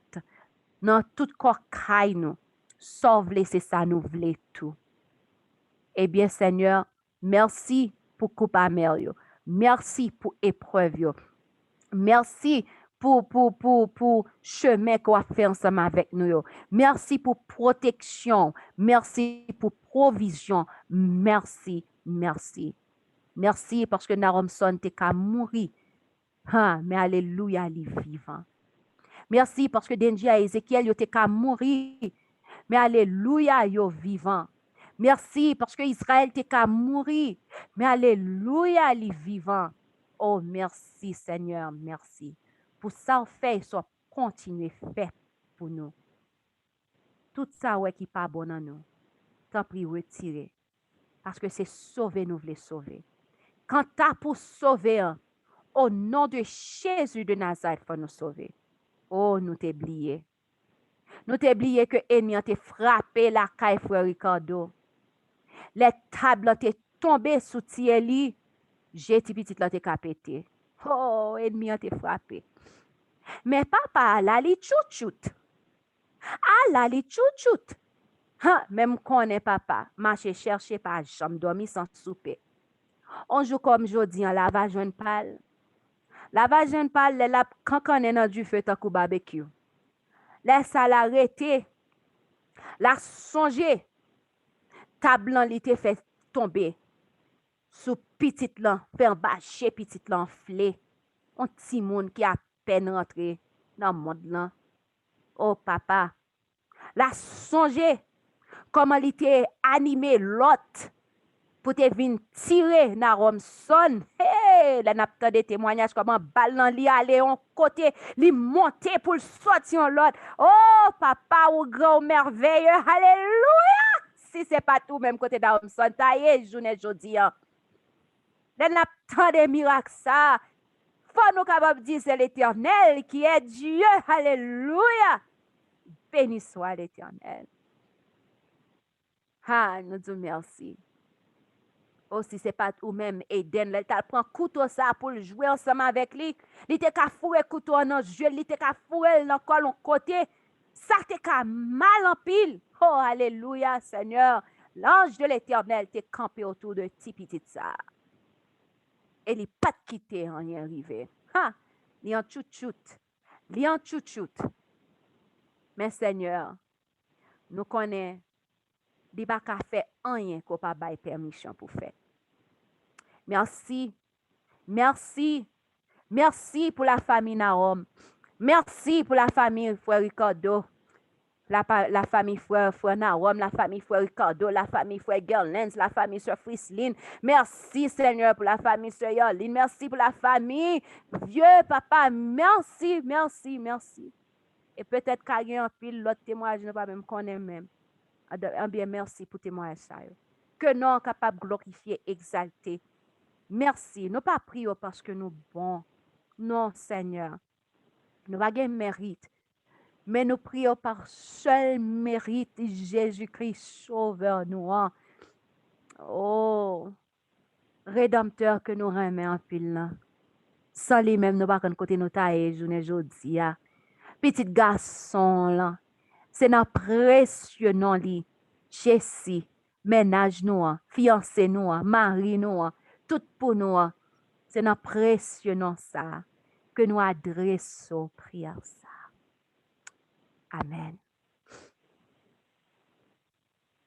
dans tout corps caille nous, sauve laisser ça nous voulons tout. Eh bien Seigneur, merci pour coupe amère yo. Merci pour épreuve yo. Merci pour chemin qu'on a fait ensemble avec nous yo. Merci pour protection, merci pour provision, merci. Merci parce que Naromson t'es qu'à mourir. Mais alléluia, il est vivant. Merci parce que Denji à Ézéchiel, il t'es qu'à mourir. Mais alléluia, il est vivant. Merci parce que Israël t'es qu'à mourir. Mais alléluia, il est vivant. Oh, merci Seigneur, merci. Pour ça, fait, soit continuer fait pour nous. Tout ça, ouais, qui pas bon en nous. Tant pis, retirer. Parce que c'est sauver, nous voulons sauver. Quand t'as pour sauver, au nom de Jésus de Nazareth, faut nous sauver. Oh, nous t'oublié. Nous t'oublié que l'ennemi a frappé la caille frère Ricardo. Les tables t'es tombées sous Thierry. J'ai petit là t'es capété. Oh, l'ennemi a frappé. Mais papa, là, li chouchout. Ah, là, li chouchout. Même connaît papa, marcher chercher pas jambe dormi sans souper. On joue comme jodi en lavage une pâle. Lavage une pâle, la quand on est dans du feu tant que barbecue. Laisse ça l'arrêter. La songer. Tablan li te fait tomber. Sous petite lan, faire bâcher petite lan flé. On petit monde qui a peine rentré dans le monde là. Oh papa, la songer. Comment il était animé l'autre pour te venir tirer dans Romson. Hey, la n'a pas de témoignage comment balle li aller en côté, li monter pour sortir l'autre. Oh papa ou grand merveilleux. Alléluia! Si si c'est pas tout même côté d'Amson, taillé journée jodi an. Den n'a tant de miracles ça. Faut nous capable dire c'est l'Éternel qui est Dieu. Alléluia. Béni soit l'Éternel. Ah, nous disons merci. Aussi, c'est pas ou même Eden, là, il prend couteau ça pour le jouer ensemble avec lui. Il était qu'à fourrer couteau dans le jeu, il était qu'à fourrer dans le côté. Ça t'est qu'à mal en pile. Oh, alléluia, Seigneur. L'ange de l'Éternel t'est campé autour de petit ça. Et il n'est pas quitté en y arrivé. Ha! Il y a un chouchoute. Il y a un chouchoute. Mais Seigneur, nous connaissons, il n'y a pas fait rien qu'on pas bailler permission pour faire. Merci. Merci. Merci pour la famille Naom. Merci pour la famille Frère Ricardo. La famille Frère Naom, la famille Frère Ricardo, la famille Frère Gerlens, la famille Sœur Frisline. Merci Seigneur pour la famille Sœur Yoline. Merci pour la famille Vieux Papa. Merci, merci, merci. Et peut-être qu'il y a un pile l'autre témoignage, je ne pas même connaître même. Eh bien, merci pour témoignage ça. Que nous sommes capables de glorifier, exalter. Merci. Nous pas prions parce que nous bons. Non, Seigneur. Nous n'avons pas de mérite. Mais nous prions par seul mérite Jésus-Christ sauveur nous. Oh, Rédempteur que nous remet en pile. Sans lui même, nous pas de côté nous tailler journée aujourd'hui. Petit garçon là. C'est notre précieux nom li. Jessie, ménage nous, fiancé nous, mari nous, tout pour nous. C'est notre précieux nom ça que nous adressons prière ça. Amen.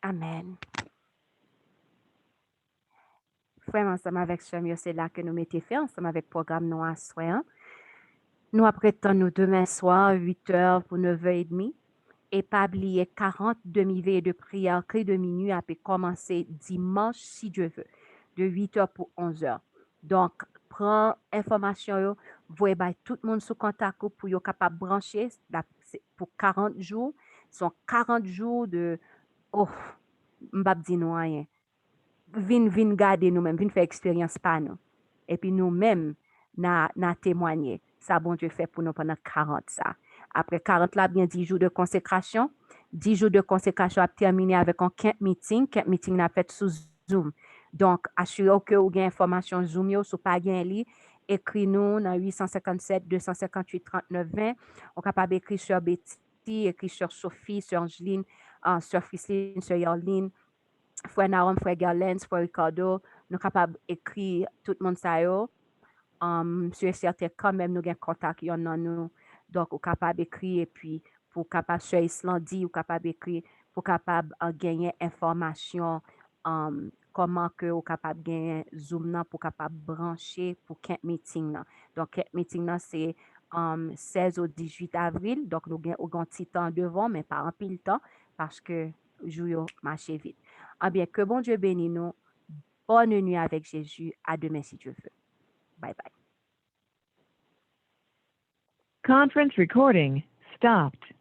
Amen. Frère, ensemble avec Chemio, c'est là que nous mettons fait, ensemble avec le programme nous à soin. Nous apprêtons nous demain soir, 8h pour 9h30. Et pas oublier 40 demi-veillées de prière, cri de minuit, a pu commencer dimanche, si Dieu veut, de 8h pour 11h. Donc, prends information, voyez tout le monde sous contact pour être capable de brancher pour 40 jours. Ce sont 40 jours de, oh, m'bap di nou rien. Vin garder nous-mêmes, vin faire expérience par nous. Et puis nous-mêmes, na témoigner. Ça, bon Dieu fait pour nous pendant 40 ça. Après 40 là, bien 10 jours de consécration. 10 jours de consécration a terminé avec un camp meeting. Camp meeting n'a fait sous Zoom. Donc, assurez-vous que vous avez information Zoom, yo, sous pas gain li. Écris-nous dans 857 258 39 20. On est capable d'écrire sur Betty, écrire sur Sophie, sur Angeline, sur Frisline, sur Yoline, Frère Naom, Frère Gerlens, Frère Ricardo. Nous sommes capables d'écrire tout le monde ça yo. Sur certains quand même nous avons contact yon nan nous. Donc, vous capable d'écrire et puis pour capable sur Islandi, vous capable d'écrire pour capable gagner information comment que vous capable gagner Zoom nan pour capable brancher pour camp meeting nan. Donc camp meeting nan c'est 16 au 18 avril. Donc nous avons un petit temps devant mais pas un pile temps parce que jour marche vite. Ah bien que bon Dieu bénisse nous. Bonne nuit avec Jésus. À demain si Dieu veut. Bye bye. Conference recording stopped.